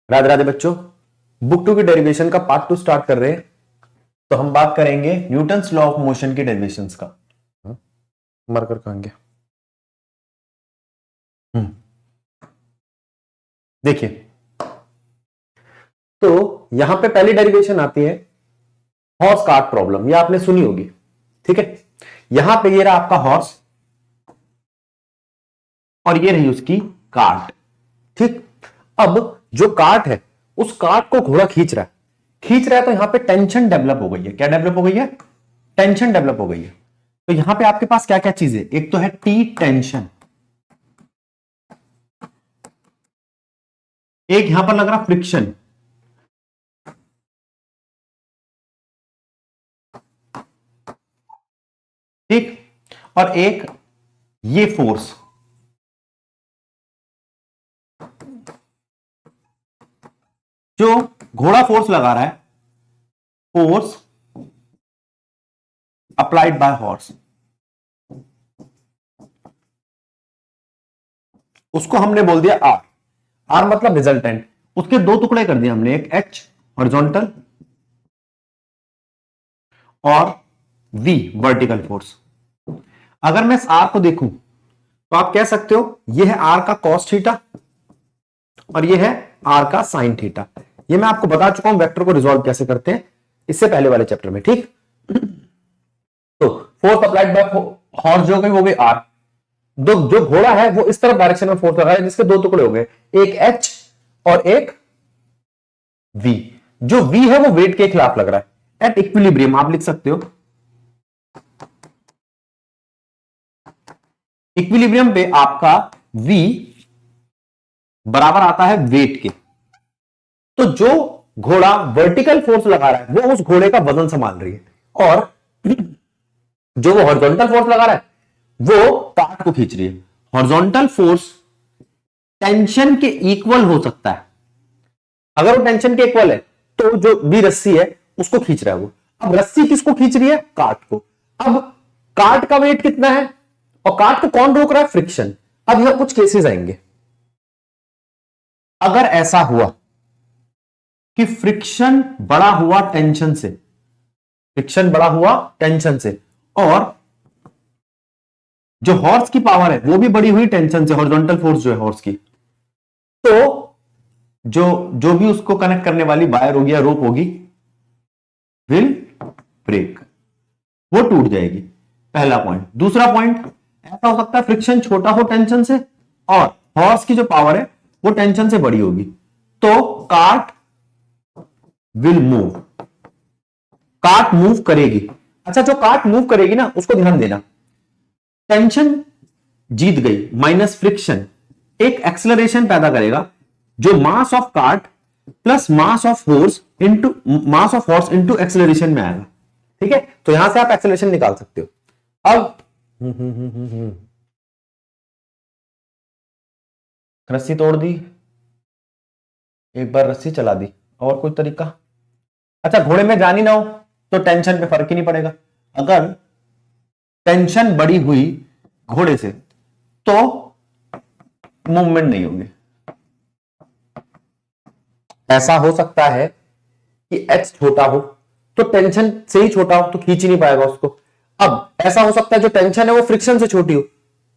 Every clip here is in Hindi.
राधे राधे बच्चों, बुक 2 की डेरिवेशन का पार्ट 2 स्टार्ट कर रहे हैं। तो हम बात करेंगे न्यूटन्स लॉ ऑफ मोशन की डेरिवेशंस का। मरकर कहेंगे देखिए, तो यहां पे पहली डेरिवेशन आती है हॉर्स कार्ट प्रॉब्लम, ये आपने सुनी होगी। ठीक है, यहां पे ये रहा आपका हॉर्स और ये रही उसकी कार्ट। ठीक, अब जो कार्ट है उस कार्ट को घोड़ा खींच रहा है तो यहां पे टेंशन डेवलप हो गई है। क्या डेवलप हो गई है? टेंशन डेवलप हो गई है। तो यहां पे आपके पास क्या क्या चीजें, एक तो है टी टेंशन, एक यहां पर लग रहा फ्रिक्शन, ठीक, और एक ये फोर्स। जो घोड़ा फोर्स लगा रहा है, फोर्स अप्लाइड बाय हॉर्स, उसको हमने बोल दिया आर। आर मतलब रिजल्टेंट। उसके दो टुकड़े कर दिए हमने, एक एच हॉरिजॉन्टल और वी वर्टिकल फोर्स। अगर मैं इस आर को देखूं तो आप कह सकते हो यह है आर का कॉस थीटा और यह है आर का साइन थीटा। ये मैं आपको बता चुका हूं वेक्टर को रिजॉल्व कैसे करते हैं इससे पहले वाले चैप्टर में। ठीक, तो फोर्स अप्लाइड बाय हॉर्स जो गई वो गई आर। जो घोड़ा है वो इस तरफ डायरेक्शन में फोर्स लगा है जिसके दो टुकड़े हो गए, एक एच और एक वी। जो वी है वो वेट के खिलाफ लग रहा है एट इक्विलिब्रियम। आप लिख सकते हो इक्विलिब्रियम पे आपका v बराबर आता है वेट के। तो जो घोड़ा वर्टिकल फोर्स लगा रहा है वो उस घोड़े का वजन संभाल रही है और जो वो हॉरिजॉन्टल फोर्स लगा रहा है वो कार्ट को खींच रही है। हॉरिजॉन्टल फोर्स टेंशन के इक्वल हो सकता है। अगर वो टेंशन के इक्वल है तो जो भी रस्सी है उसको खींच रहा है वो। अब रस्सी किसको खींच रही है? कार्ट को। अब कार्ट का वेट कितना है और कार्ट को कौन रोक रहा है? फ्रिक्शन। अब यहां कुछ केसेस आएंगे। अगर ऐसा हुआ कि फ्रिक्शन बड़ा हुआ टेंशन से, फ्रिक्शन बड़ा हुआ टेंशन से और जो हॉर्स की पावर है वो भी बड़ी हुई टेंशन से, हॉरिजॉन्टल फोर्स जो है हॉर्स की, तो जो भी उसको कनेक्ट करने वाली वायर होगी या रोप होगी विल ब्रेक, वो टूट जाएगी। पहला पॉइंट। दूसरा पॉइंट, ऐसा हो सकता है फ्रिक्शन छोटा हो टेंशन से और हॉर्स की जो पावर है वो टेंशन से बड़ी होगी, तो cart will move, cart move करेगी। अच्छा, जो कार्ट मूव करेगी ना उसको ध्यान देना, टेंशन जीत गई माइनस फ्रिक्शन एक एक्सेलरेशन पैदा करेगा जो mass of cart plus mass of horse into acceleration में आएगा। ठीक है, तो यहां से आप एक्सेलरेशन निकाल सकते हो। अब रस्सी तोड़ दी, एक बार रस्सी चला दी, और कोई तरीका? अच्छा, घोड़े में जान ही ना हो तो टेंशन पे फर्क ही नहीं पड़ेगा। अगर टेंशन बड़ी हुई घोड़े से तो मूवमेंट नहीं होंगे। ऐसा हो सकता है कि एच छोटा हो तो टेंशन से ही छोटा हो तो खींच ही नहीं पाएगा उसको। अब ऐसा हो सकता है जो टेंशन है वो फ्रिक्शन से छोटी हो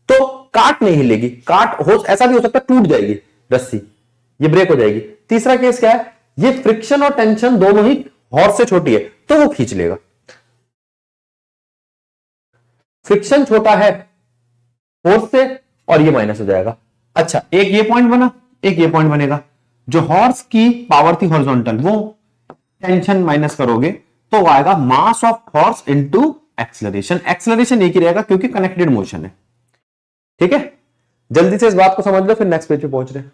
तो काट नहीं हिलेगी। काट हो, ऐसा भी हो सकता है टूट जाएगी रस्सी, ये ब्रेक हो जाएगी। तीसरा केस क्या है, ये फ्रिक्शन और टेंशन दोनों ही हॉर्स से छोटी है तो वो खींच लेगा। फ्रिक्शन छोटा है फोर्स से और ये माइनस हो जाएगा। अच्छा, एक ये पॉइंट बना, एक ये पॉइंट बनेगा। जो हॉर्स की पावर थी हॉरिजॉन्टल, वो टेंशन माइनस करोगे तो आएगा mass of horse into acceleration. Acceleration एक ही रहेगा क्योंकि कनेक्टेड मोशन है। ठीक है, जल्दी से इस बात को समझ लो फिर नेक्स्ट पेज पे पहुंच रहे हैं।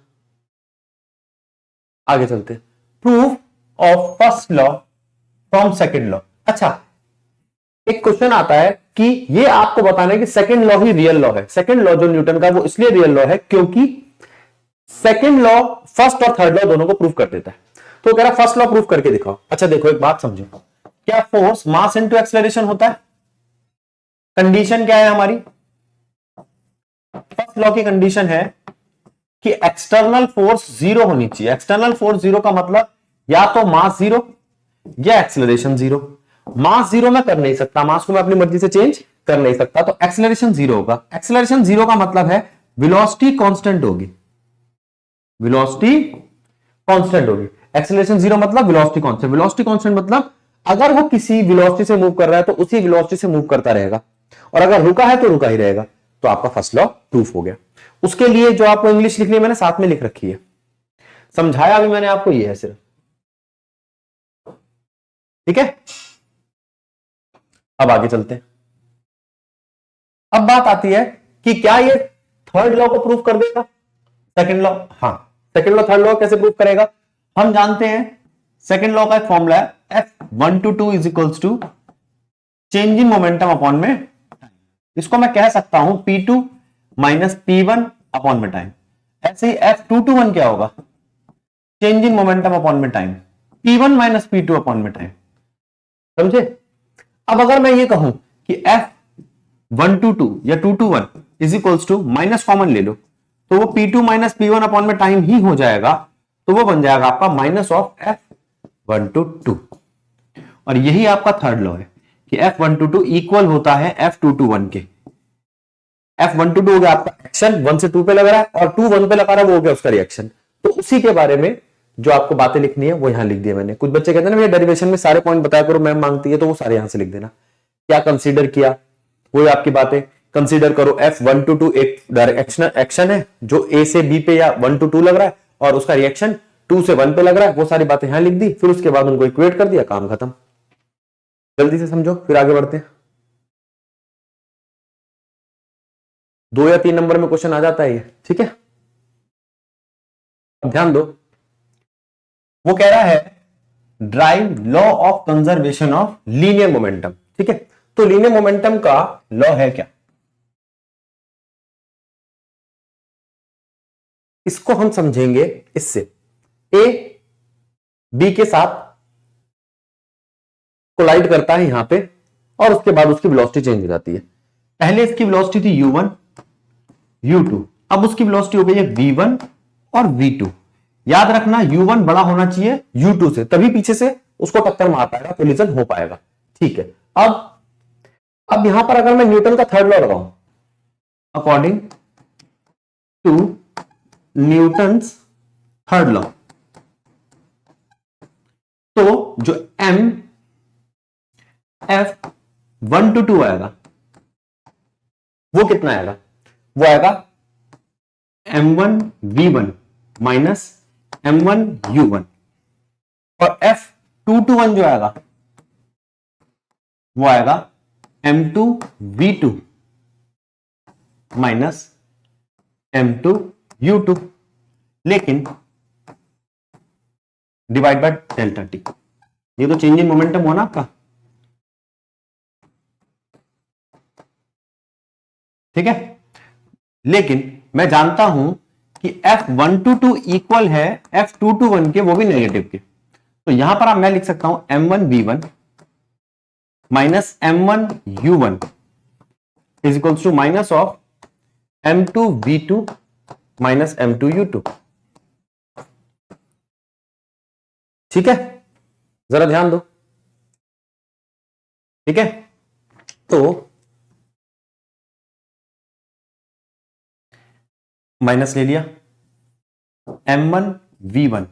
आगे चलते, proof of first law from second law. अच्छा, एक क्वेश्चन आता है कि ये आपको बताना है कि सेकंड लॉ ही रियल लॉ है। सेकंड लॉ जो न्यूटन का वो इसलिए रियल लॉ है क्योंकि सेकंड लॉ फर्स्ट और थर्ड लॉ दोनों को प्रूफ कर देता है। तो कह रहा फर्स्ट लॉ प्रूफ करके दिखाओ। अच्छा देखो, एक बात समझो, क्या फोर्स मास इनटू एक्सेलरेशन होता है? कंडीशन क्या है हमारी? फर्स्ट लॉ की कंडीशन है कि एक्सटर्नल फोर्स जीरो होनी चाहिए। एक्सटर्नल फोर्स जीरो का मतलब या तो मास जीरो या एक्सेलरेशन जीरो। मास जीरो मैं कर नहीं सकता, मास को मैं अपनी मर्जी से चेंज कर नहीं सकता, तो एक्सेलरेशन जीरो होगा। एक्सेलरेशन जीरो का मतलब है वेलोसिटी कांस्टेंट होगी, वेलोसिटी कांस्टेंट होगी। एक्सेलरेशन जीरो मतलब वेलोसिटी कांस्टेंट। वेलोसिटी कांस्टेंट मतलब अगर वो किसी वेलोसिटी से मूव कर रहा है तो उसी वेलोसिटी से मूव करता रहेगा, और अगर रुका है तो रुका ही रहेगा। तो आपका फर्स्ट लॉ प्रूफ हो गया। उसके लिए जो आपको इंग्लिश लिखनी है मैंने साथ में लिख रखी है, समझाया भी मैंने आपको, ये है सिर्फ। ठीक है, अब आगे चलते हैं। अब बात आती है कि क्या ये थर्ड लॉ को प्रूफ कर देगा, सेकंड लॉ? हाँ, सेकंड लॉ थर्ड लॉ कैसे प्रूफ करेगा? हम जानते हैं सेकंड लॉ का एक फॉर्मूला है F1/2 is equals to change in momentum upon में। इसको मैं कह सकता हूं P2 माइनस P1 अपॉन में टाइम। ऐसे ही F2/1 क्या होगा? चेंज इन मोमेंटम अपॉन में time, P1 minus P2 upon में टाइम। समझे? अब अगर मैं ये कहूं कि F1/2 या 2/1 is equals to minus common ले लो, तो वो P2 माइनस P1 अपॉन में टाइम ही हो जाएगा, तो वो बन जाएगा आपका माइनस ऑफ F1/2। और यही आपका थर्ड लॉ है कि F1/2 इक्वल होता है F2/1 के। F1/2 हो गया आपका एक्शन, 1 से 2 पे लग रहा है, और 2 1 पे लगा रहा है, वो हो गया उसका रिएक्शन। तो उसी के बारे में जो आपको बातें लिखनी है वो यहां लिख दिया मैंने। कुछ बच्चे कहते हैं ना भैया डेरिवेशन में सारे पॉइंट बताया करो, मैम मांगती है, तो वो सारे यहां से लिख देना। क्या कंसीडर किया वो आपकी बातें कंसीडर करो। F1/2 एक डायरेक्शनल एक्शन है जो A से B पे या 1 to 2 लग रहा है, और उसका रिएक्शन 2 से 1 पे लग रहा है, वो सारी बातें यहां लिख दी। फिर उसके बाद उनको इक्वेट कर दिया, काम खत्म। जल्दी से समझो, फिर आगे बढ़ते हैं। 2 या 3 नंबर में क्वेश्चन आ जाता है ये, ठीक है? अब ध्यान दो, वो कह रहा है drive law of conservation of linear momentum. ठीक है, तो लीनियर मोमेंटम का लॉ है क्या? इसको हम समझेंगे इससे, ए बी के साथ कोलाइड करता है यहां पे, और उसके बाद उसकी वेलोसिटी चेंज हो जाती है। पहले इसकी वेलोसिटी थी u1 u2, अब उसकी वेलोसिटी हो गई है v1 और v2। याद रखना u1 बड़ा होना चाहिए u2 से, तभी पीछे से उसको टक्कर मार पाएगा, कोलिजन हो पाएगा। ठीक है, अब यहां पर अगर मैं न्यूटन का थर्ड लॉ लगाऊं, according to Newton's third law, तो जो m F1/2 आएगा वो कितना आएगा? वो आएगा m1v1 माइनस m1u1, और F2/1 जो आएगा वो आएगा m2v2 माइनस m2u2, लेकिन डिवाइड बाय डेल्टा टी। ये तो चेंज इन मोमेंटम हुआ ना आपका, ठीक है? लेकिन मैं जानता हूं कि F1/2 इक्वल है F2/1 के, वो भी नेगेटिव के। तो यहां पर मैं लिख सकता हूं m1v1 minus m1u1 is equals to minus of m2v2 minus m2u2। ठीक है, जरा ध्यान दो। ठीक है, तो माइनस ले लिया, m1v1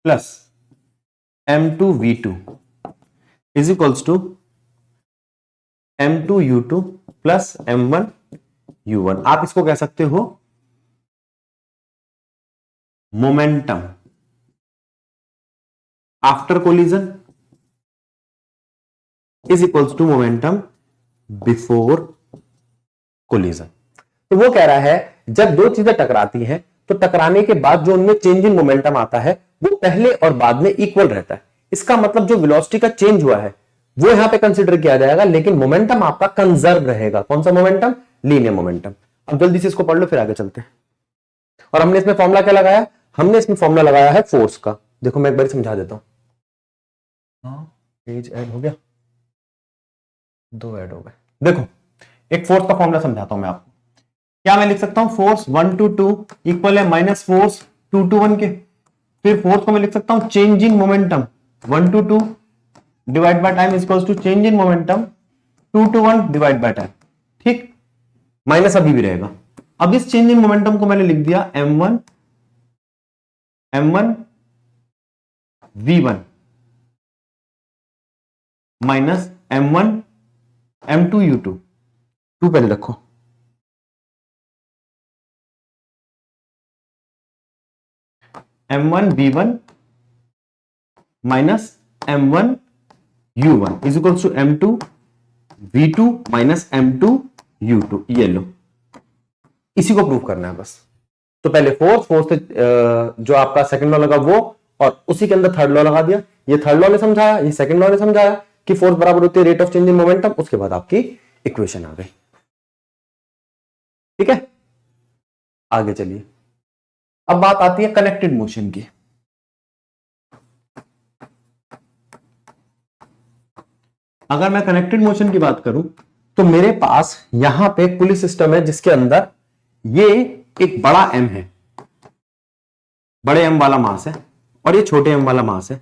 plus m2v2 is equals to m2u2 plus m1u1। आप इसको कह सकते हो momentum after collision is equals to momentum before collision. तो वो कह रहा है जब दो चीजें टकराती हैं तो टकराने के बाद जो उनमें चेंज इन मोमेंटम आता है वो पहले और बाद में इक्वल रहता है। इसका मतलब जो वेलोसिटी का चेंज हुआ है वो यहां पे कंसीडर किया जाएगा, लेकिन मोमेंटम आपका कंजर्व रहेगा। कौन सा मोमेंटम? Linear momentum. अब जल्दी से इसको पढ़ लो, फिर आगे चलते हैं। और हमने इसमें फॉर्मूला क्या लगाया? हमने इसमें फॉर्मूला लगाया है फोर्स का। देखो मैं एक बार समझा देता हूं। पेज ऐड हो गया, 2 ऐड हो गए। देखो एक फोर्स का फॉर्मूला समझाता हूं मैं आपको। क्या मैं लिख सकता हूं, फोर्स 1 to 2 इक्वल है माइनस फोर्स 2 to 1 के। फिर फोर्स को मैं लिख सकता हूं change in momentum 1 to 2 divide by time equals to change in momentum 2 to 1 divide by time. ठीक, माइनस अभी भी रहेगा। अब इस चेंज इन मोमेंटम को मैंने लिख दिया m1 v1 minus m1 m2 u2। To पहले रखो, m1 v1 minus m1 u1 is equals to m2 v2 minus m2 u2। ये लो, इसी को प्रूव करना है बस। तो पहले फोर्स से जो आपका सेकंड लॉ लगा वो, और उसी के अंदर थर्ड लॉ लगा दिया। ये थर्ड लॉ ने समझाया, ये सेकंड लॉ ने समझाया कि फोर्स बराबर होती है rate of change in momentum. उसके बाद आपकी इक्वेशन आ गई। ठीक है, आगे चलिए। अब बात आती है कनेक्टेड मोशन की। अगर मैं कनेक्टेड मोशन की बात करूं तो मेरे पास यहां पे पुली सिस्टम है जिसके अंदर ये एक बड़ा एम है, बड़े एम वाला मास है, और ये छोटे एम वाला मास है।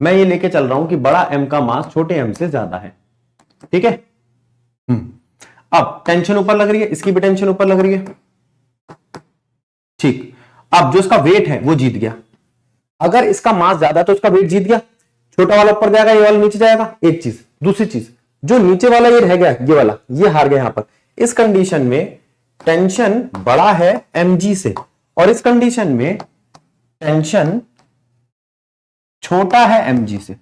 मैं ये लेके चल रहा हूं कि बड़ा एम का मास छोटे एम से ज्यादा है। ठीक है, अब टेंशन ऊपर लग रही है, इसकी भी टेंशन ऊपर लग रही है। ठीक, अब जो इसका वेट है वो जीत गया। अगर इसका मास ज्यादा तो इसका वेट जीत गया, छोटा वाला ऊपर जाएगा, ये वाला नीचे जाएगा। एक चीज, दूसरी चीज, जो नीचे वाला ये रह गया, ये वाला ये हार गया। यहां पर इस कंडीशन में टेंशन बड़ा है mg से, और इस कंडीशन में टेंशन छोटा है mg से।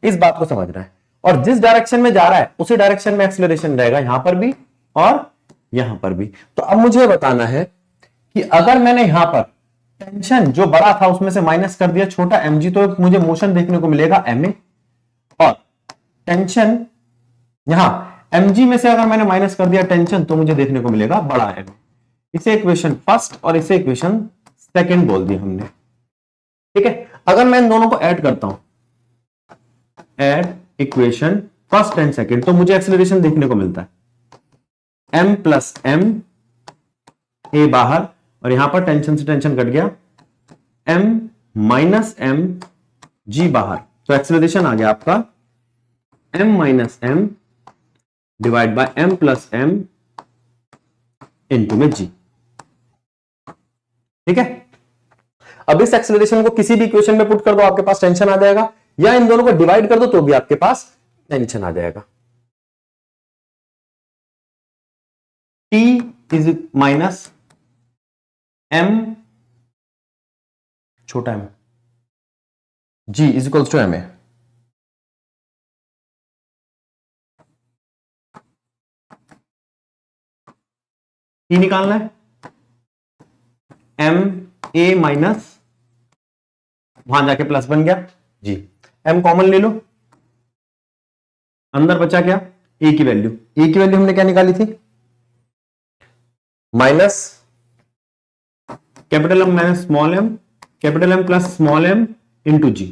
इस बात को समझना है। और जिस डायरेक्शन में जा रहा है उसी डायरेक्शन में एक्सीलरेशन रहेगा, यहां पर भी और यहां पर भी। तो अब मुझे बताना है कि अगर मैंने यहां पर टेंशन जो बड़ा था उसमें से माइनस कर दिया छोटा mg, तो मुझे मोशन देखने को मिलेगा ma, और टेंशन यहां mg में से अगर मैंने माइनस कर दिया टेंशन, तो मुझे देखने को मिलेगा बड़ा ma। इसे इक्वेशन फर्स्ट और इसे इक्वेशन सेकंड बोल दिया हमने। ठीक है, अगर मैं इन दोनों को ऐड करता हूं, add equation first and second, तो मुझे एक्सीलरेशन देखने को मिलता है m प्लस m a बाहर, और यहां पर टेंशन से टेंशन कट गया, m माइनस m g बाहर। तो एक्सीलरेशन आ गया आपका m minus m divide by m plus m into में g। ठीक है, अब इस एक्सीलरेशन को किसी भी इक्वेशन में पुट कर दो, आपके पास टेंशन आ जाएगा, या इन दोनों को डिवाइड कर दो तो भी आपके पास टेंशन आ जाएगा। t इज माइनस m छोटा m g is equals to m a। t निकालना है, m a माइनस, वहां जाके प्लस बन गया जी, m कॉमन ले लो, अंदर बचा क्या, a की वैल्यू। a की वैल्यू हमने क्या निकाली थी, minus capital M minus small m, capital M plus small m into g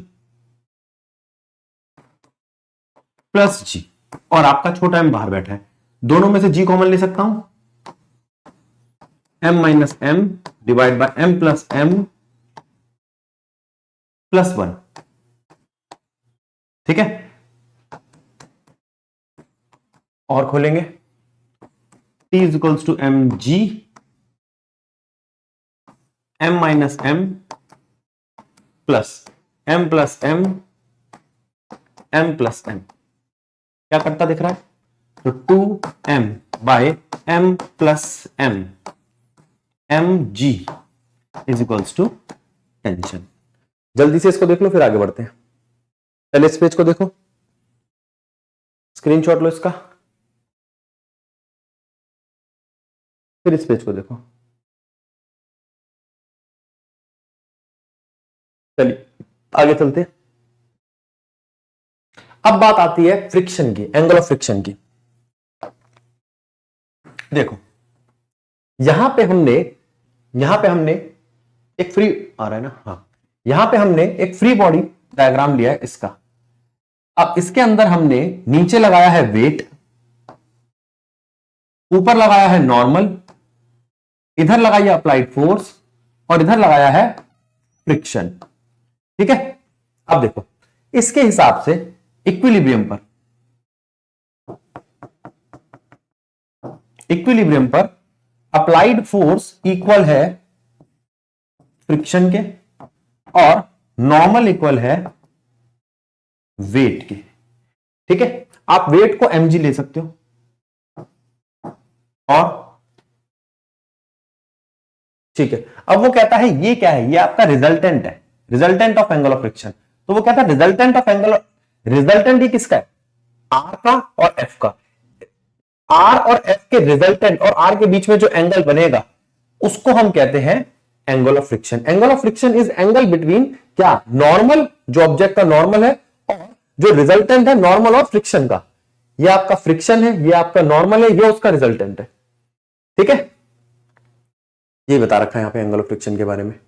plus g, और आपका छोटा m बाहर बैठा है। दोनों में से g कॉमन ले सकता हूं, m minus m divide by m plus m plus 1। ठीक है, और खोलेंगे, t is equals to M G, m minus m plus m plus m, m plus m। क्या करता दिख रहा है, तो 2m by m plus m, mg is equals to tension. जल्दी से इसको देख लो, फिर आगे बढ़ते हैं। पहले इस पेज को देखो, स्क्रीनशॉट लो इसका, फिर इस पेज को देखो। चलिए आगे चलते हैं। अब बात आती है फ्रिक्शन की, एंगल ऑफ फ्रिक्शन की। देखो यहां पे हमने एक फ्री आ रहा है ना, हाँ, यहां पे हमने एक फ्री बॉडी डायग्राम लिया है इसका। अब इसके अंदर हमने नीचे लगाया है वेट, ऊपर लगाया है नॉर्मल, इधर लगाइए अप्लाइड फोर्स और इधर लगाया है फ्रिक्शन। ठीक है, अब देखो इसके हिसाब से इक्विलिब्रियम पर अप्लाइड फोर्स इक्वल है फ्रिक्शन के और नॉर्मल इक्वल है वेट के। ठीक है, आप वेट को mg ले सकते हो और ठीक है, अब वो कहता है ये क्या है, ये आपका रिजल्टेंट है, resultant of angle of friction. तो वो कहता है रिजल्टेंट ऑफ एंगल, रिजल्टेंट ये किसका है, आर का और एफ का। आर और एफ के रिजल्टेंट और आर के बीच में जो एंगल बनेगा उसको हम कहते हैं angle of friction. Angle of friction is angle between क्या, नॉर्मल, जो ऑब्जेक्ट का नॉर्मल है, और जो रिजल्टेंट है नॉर्मल और फ्रिक्शन का। ये आपका फ्रिक्शन है, ये आपका नॉर्मल है, ये उसका रिजल्टेंट है। ठीक है, ये बता रखा है यहां पे एंगल ऑफ फ्रिक्शन के बारे में।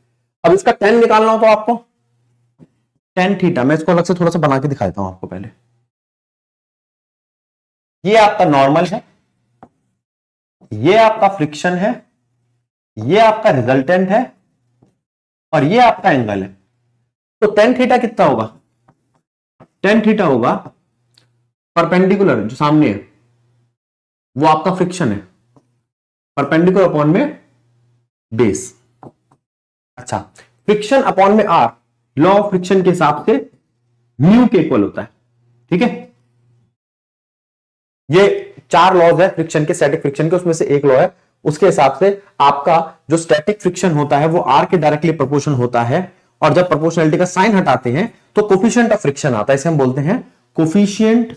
अब इसका tan निकालना हो तो आपको tan थीटा, मैं इसको अलग से थोड़ा सा बना के दिखा देता हूं आपको पहले। ये आपका नॉर्मल है, ये आपका फ्रिक्शन है, ये आपका रिजल्टेंट है और ये आपका एंगल है। तो tan थीटा कितना होगा, tan थीटा होगा परपेंडिकुलर, जो सामने है वो आपका फ्रिक्शन है, परपेंडिकुलर अपॉन में बेस। अच्छा, फ्रिक्शन अपॉन में आर, लॉ ऑफ फ्रिक्शन के हिसाब से म्यू के इक्वल होता है। ठीक है, ये 4 लॉज है फ्रिक्शन के, स्टैटिक फ्रिक्शन के, उसमें से एक लॉ है, उसके हिसाब से आपका जो स्टैटिक फ्रिक्शन होता है वो आर के डायरेक्टली प्रोपोर्शनल होता है, और जब प्रोपोर्शनलिटी का साइन हटाते हैं तो कोफिशिएंट ऑफ फ्रिक्शन आता है, इसे हम बोलते हैं कोफिशिएंट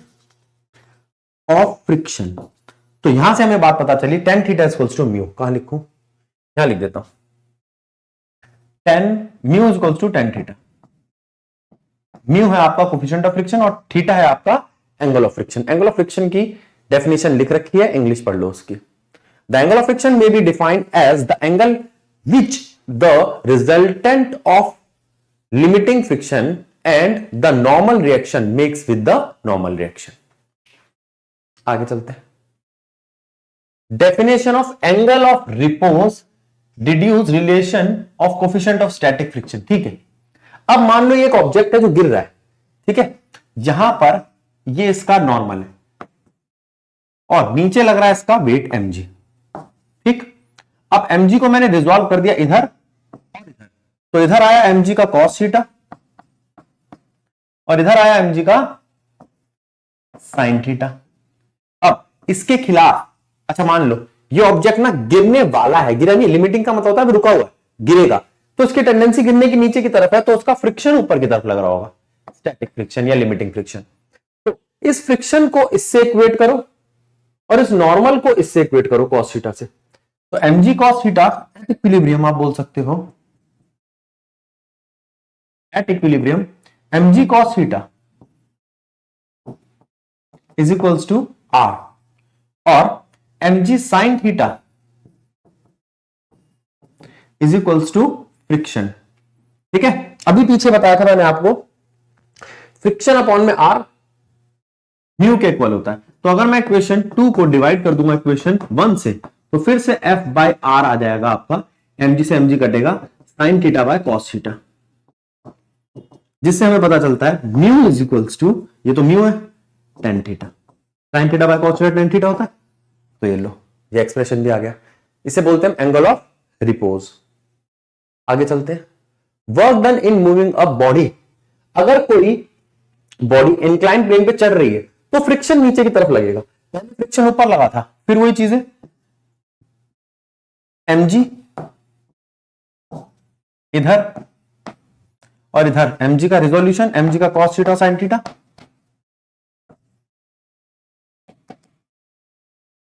ऑफ फ्रिक्शन। तो यहां से हमें बात पता चली, tan theta equals to mu, कहां लिखूं, यहां लिख देता हूं, tan mu equals to tan theta. Mu है आपका कोफिशिएंट ऑफ फ्रिक्शन और थीटा है आपका angle of friction. Angle of friction की डेफिनेशन लिख रखी है, इंग्लिश पढ़ लो उसकी। The angle of friction may be defined as the angle which the resultant of limiting friction and the normal reaction makes with the normal reaction. आगे चलते हैं। Definition of angle of repose deduce relation of coefficient of static friction. ठीक है, अब मान लो ये एक ऑब्जेक्ट है जो गिर रहा है, ठीक है, यहां पर ये इसका नॉर्मल है और नीचे लग रहा है इसका वेट mg। ठीक, अब mg को मैंने रिजॉल्व कर दिया इधर और इधर, तो इधर आया mg का cos थीटा और इधर आया mg का sin थीटा। अब इसके खिलाफ, अच्छा मान लो ये ऑब्जेक्ट ना गिरने वाला है, गिरा नहीं, लिमिटिंग का मतलब होता है रुका हुआ है, गिरेगा, तो उसकी टेंडेंसी गिरने की नीचे की तरफ है, तो उसका फ्रिक्शन ऊपर की तरफ लग रहा होगा, स्टैटिक फ्रिक्शन या लिमिटिंग फ्रिक्शन। तो इस फ्रिक्शन को इससे इक्वेट करो और इस नॉर्मल को इससे इक्वेट करो cos थीटा से, तो mg cos theta at equilibrium आप बोल सकते हो, at equilibrium mg cos theta is equals to r और mg sin theta is equals to friction. ठीक है, अभी पीछे बताया था मैंने आपको, फ्रिक्शन अपॉन में r म्यू के इक्वल होता है। तो अगर मैं इक्वेशन 2 को डिवाइड कर दूंगा इक्वेशन 1 से, तो फिर से f बाय r आ जाएगा आपका, mg से mg कटेगा, sin theta by cos theta, जिससे हमें पता चलता है म्यू इज इक्वल्स टू, ये तो म्यू है, tan theta, sin theta by cos theta tan theta होता है। तो ये लो, ये एक्सप्रेशन भी आ गया, इसे बोलते हैं एंगल ऑफ रिपोज। आगे चलते हैं। Work done in moving a body, अगर कोई बॉडी इंक्लाइन प्लेन पे चढ़ रही है तो फ्रिक्शन नीचे की तरफ लगेगा, पहले फ्रिक्शन ऊपर लगा था, फिर वही चीज है mg इधर और इधर mg का रिजोल्यूशन, mg का cos थीटा sin थीटा,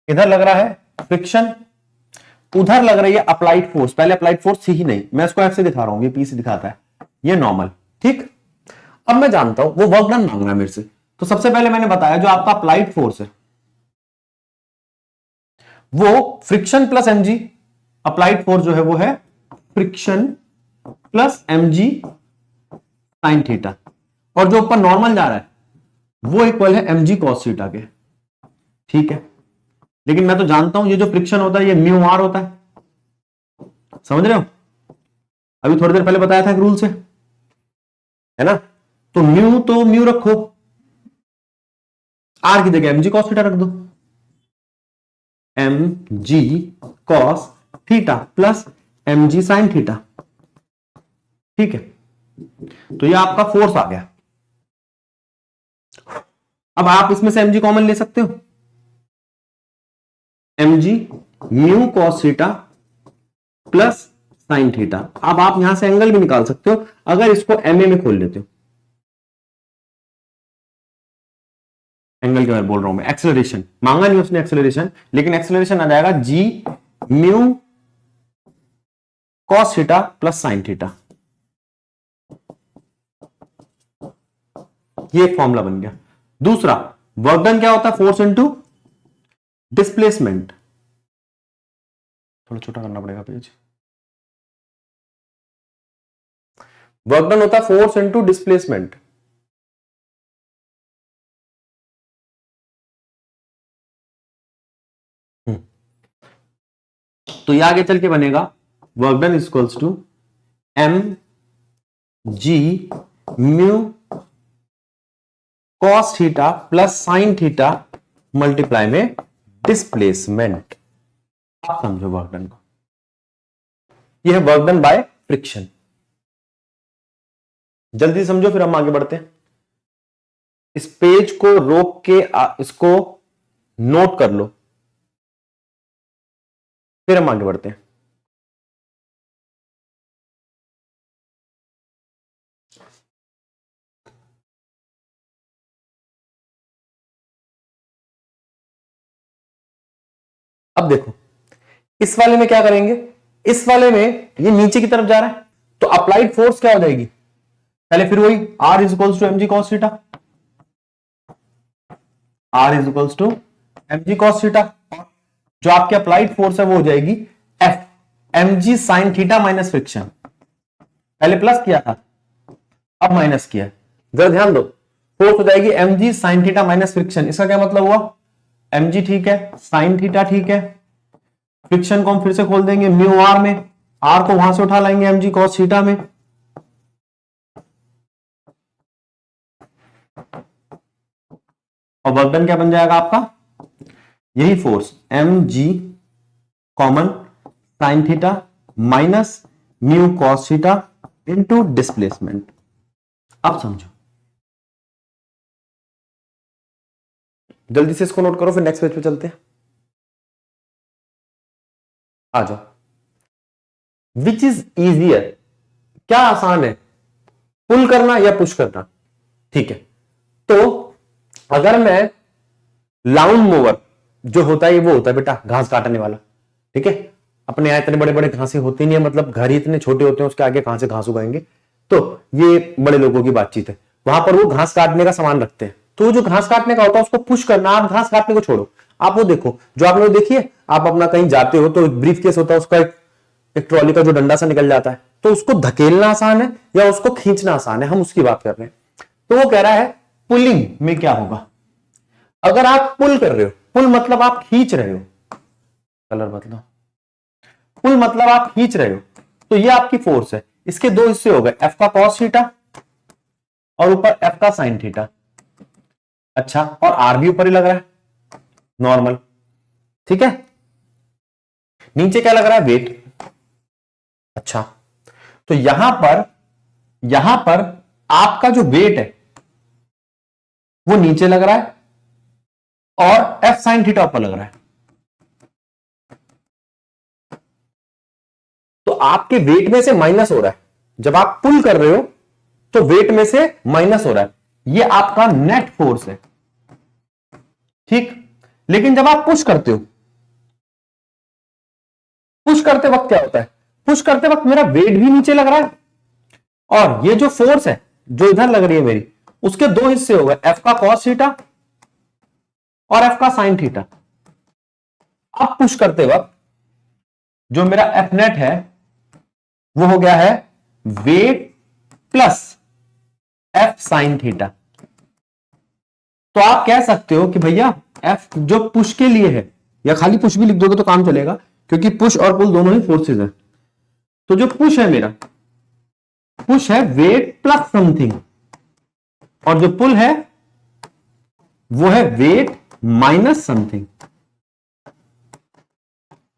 इधर लग रहा है फ्रिक्शन, उधर लग रही है अप्लाइड फोर्स, पहले अप्लाइड फोर्स थी ही नहीं, मैं इसको ऐसे दिखा रहा हूं, ये पी से दिखाता है, ये नॉर्मल। ठीक, अब मैं जानता हूं वो वर्क डन मांग रहा है मेरे से, तो सबसे पहले मैंने बताया जो आपका अप्लाइड फोर्स है वो friction plus mg, applied force जो है वो है friction plus mg sin theta, और जो ऊपर नॉर्मल जा रहा है वो इक्वल है mg cos थीटा के। ठीक है, लेकिन मैं तो जानता हूं ये जो फ्रिक्शन होता है ये म्यू आर होता है, समझ रहे हो? अभी थोड़ी देर पहले बताया था एक रूल से, है ना? तो म्यू रखो, आर की जगह mg cos थीटा रख दो, mg cos theta plus mg sin theta. ठीक है, तो ये आपका फोर्स आ गया। अब आप इसमें से mg कॉमन ले सकते हो, mg mu cos theta plus sine theta. अब आप यहां से एंगल भी निकाल सकते हो अगर इसको एमए में खोल लेते हो। एंगल के बारे में बोल रहा हूं मैं, एक्सेलरेशन मांगा नहीं उसने एक्सेलरेशन, लेकिन एक्सेलरेशन आ जाएगा g mu cos theta plus sine theta. ये एक फॉर्मूला बन गया। दूसरा, वर्क डन क्या होता है? Force into displacement. थोड़ा छोटा करना पड़ेगा पेज। वर्क डन होता है फोर्स इनटू डिस्प्लेसमेंट। तो ये आगे चल के बनेगा work done equals to M G mu cos theta plus sine theta multiply में डिस्प्लेसमेंट। आप समझो वर्क डन को, यह है वर्क डन बाय फ्रिक्शन। जल्दी समझो फिर हम आगे बढ़ते हैं। इस पेज को रोक के इसको नोट कर लो, फिर हम आगे बढ़ते हैं। अब देखो इस वाले में क्या करेंगे, इस वाले में ये नीचे की तरफ जा रहा है, तो अप्लाइड फोर्स क्या हो जाएगी? पहले फिर वही R is equals to mg cos theta, R is equals to mg cos theta. जो आपकी अप्लाइड फोर्स है वो हो जाएगी F mg sin theta minus friction. पहले प्लस किया था, अब माइनस किया। जरा ध्यान दो, फोर्स हो जाएगी mg sin theta minus friction. इसका क्या मतलब हुआ? mg ठीक है, sin थीटा ठीक है, फ्रिक्शन को हम फिर से खोल देंगे म्यू आर में, आर को वहां से उठा लाएंगे mg cos थीटा में। और वर्क डन क्या बन जाएगा आपका? यही force mg common sin theta minus mu cos theta into displacement. अब समझो, जल्दी से इसको नोट करो, फिर नेक्स्ट पेज पे चलते हैं। आ जाओ। विच इज इजियर, क्या आसान है, पुल करना या पुश करना? ठीक है, तो अगर मैं लाउंड मूवर जो होता है वो होता है बेटा घास काटने वाला, ठीक है। अपने यहाँ इतने बड़े बड़े घासें होती नहीं है, मतलब घर ही इतने छोटे होते हैं, उसके आगे कहां से घास उगाएंगे? तो ये बड़े लोगों की बातचीत है। वहां पर वो घास काटने का सामान रखते हैं, तो जो घास काटने का होता है उसको पुश करना। आप घास काटने को छोड़ो, आप वो देखो जो आपने वो देखिए, आप अपना कहीं जाते हो तो ब्रीफ केस होता है, उसका एक ट्रॉली का जो डंडा सा निकल जाता है, तो उसको धकेलना आसान है या उसको खींचना आसान है? हम उसकी बात कर रहे हैं। तो वो कह रहा है पुलिंग में क्या होगा। अगर आप पुल कर रहे हो, पुल मतलब आप खींच रहे हो, कलर बदलो, पुल मतलब आप खींच रहे हो, तो ये आपकी फोर्स है। इसके दो हिस्से हो गए, एफ का कॉस थीटा और ऊपर एफ का साइन थीटा। अच्छा, और आर भी ऊपर ही लग रहा है नॉर्मल, ठीक है। नीचे क्या लग रहा है? वेट। अच्छा, तो यहां पर आपका जो वेट है वो नीचे लग रहा है और एफ साइन थीटा ऊपर लग रहा है। तो आपके वेट में से माइनस हो रहा है, जब आप पुल कर रहे हो तो वेट में से माइनस हो रहा है, ये आपका नेट फोर्स है, ठीक। लेकिन जब आप पुश करते हो, पुश करते वक्त क्या होता है? पुश करते वक्त मेरा वेट भी नीचे लग रहा है और ये जो फोर्स है जो इधर लग रही है मेरी, उसके दो हिस्से हो गए, एफ का कॉस थीटा और एफ का साइन थीटा। अब पुश करते वक्त जो मेरा एफ नेट है वो हो गया है weight plus F sine theta. तो आप कह सकते हो कि भैया एफ जो पुश के लिए है, या खाली पुश भी लिख दोगे तो काम चलेगा, क्योंकि पुश और पुल दोनों ही फोर्सेस है। तो जो पुश है मेरा, पुश है वेट प्लस समथिंग, और जो पुल है वो है वेट माइनस समथिंग।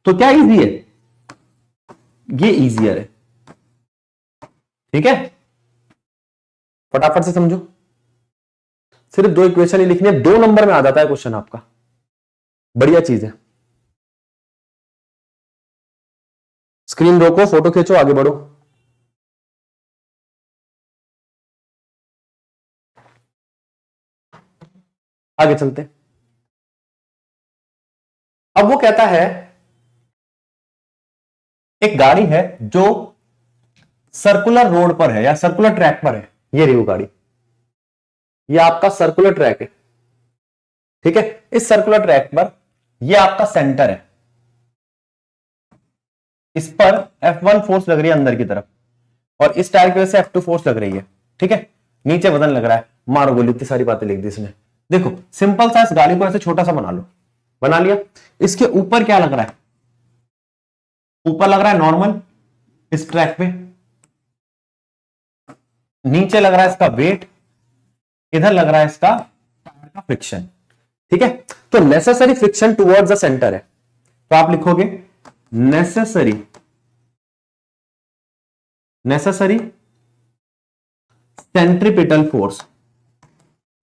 तो क्या इजी है? ये इजियर है। ठीक है, फटाफट से समझो। सिर्फ 2 इक्वेशन ही लिखनी है, 2 नंबर में आ जाता है क्वेश्चन आपका। बढ़िया चीज है। स्क्रीन रोको, फोटो खींचो, आगे बढ़ो। आगे चलते। अब वो कहता है एक गाड़ी है जो सर्कुलर रोड पर है या सर्कुलर ट्रैक पर है। ये रही वो गाड़ी, ये आपका सर्कुलर ट्रैक है। ठीक है, इस सर्कुलर ट्रैक पर ये आपका सेंटर है, इस पर F1 फोर्स लग रही है अंदर की तरफ, और इस टायर की वजह से F2 फोर्स लग रही है। ठीक है, नीचे वजन लग रहा है। मारो गोली, इतनी सारी बातें लिख दी इसने। देखो सिंपल सा, इस गाड़ी को ऐसे छोटा सा बना लो। बना लिया। इसके ऊपर क्या लग रहा है? ऊपर लग रहा है नॉर्मल, इस ट्रैक पे। नीचे लग रहा है इसका वेट, इधर लग रहा है इसका टायर का फ्रिक्शन। ठीक है, तो necessary friction towards the centre है, तो आप लिखोगे नेसेसरी सेंट्रीपिटल फोर्स,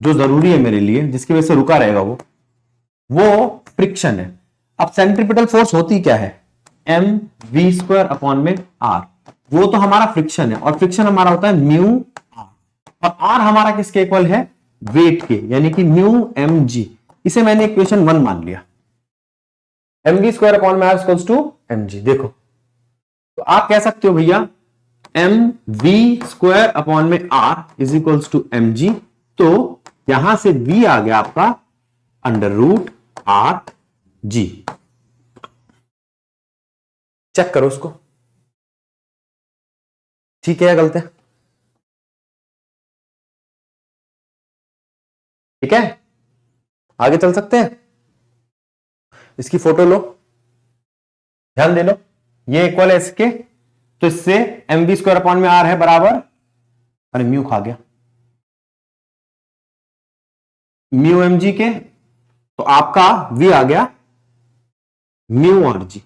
जो जरूरी है मेरे लिए, जिसकी वजह से रुका रहेगा वो फ्रिक्शन है। अब सेंट्रीपिटल फोर्स होती क्या है? mv² अपॉन में r। वो तो हमारा फ्रिक्शन है, और फ्रिक्शन हमारा होता है म्यू r, और r हमारा किसके इक्वल है? वेट के, यानी कि म्यू mg। इसे मैंने इक्वेशन 1 मान लिया। mv² अपॉन में r इक्वल्स टू mg। देखो, तो आप कह सकते हो भैया mv² अपॉन में r is equals to mg। तो यहां से v आ गया आपका under root r g। Check करो उसको, ठीक है या गलत है? ठीक है, आगे चल सकते हैं। इसकी फोटो लो, ध्यान दे लो। ये इक्वल है इसके, तो इससे mv² अपॉन में r है बराबर, अरे म्यू खा गया, म्यू mg के, तो आपका v आ गया म्यू rg।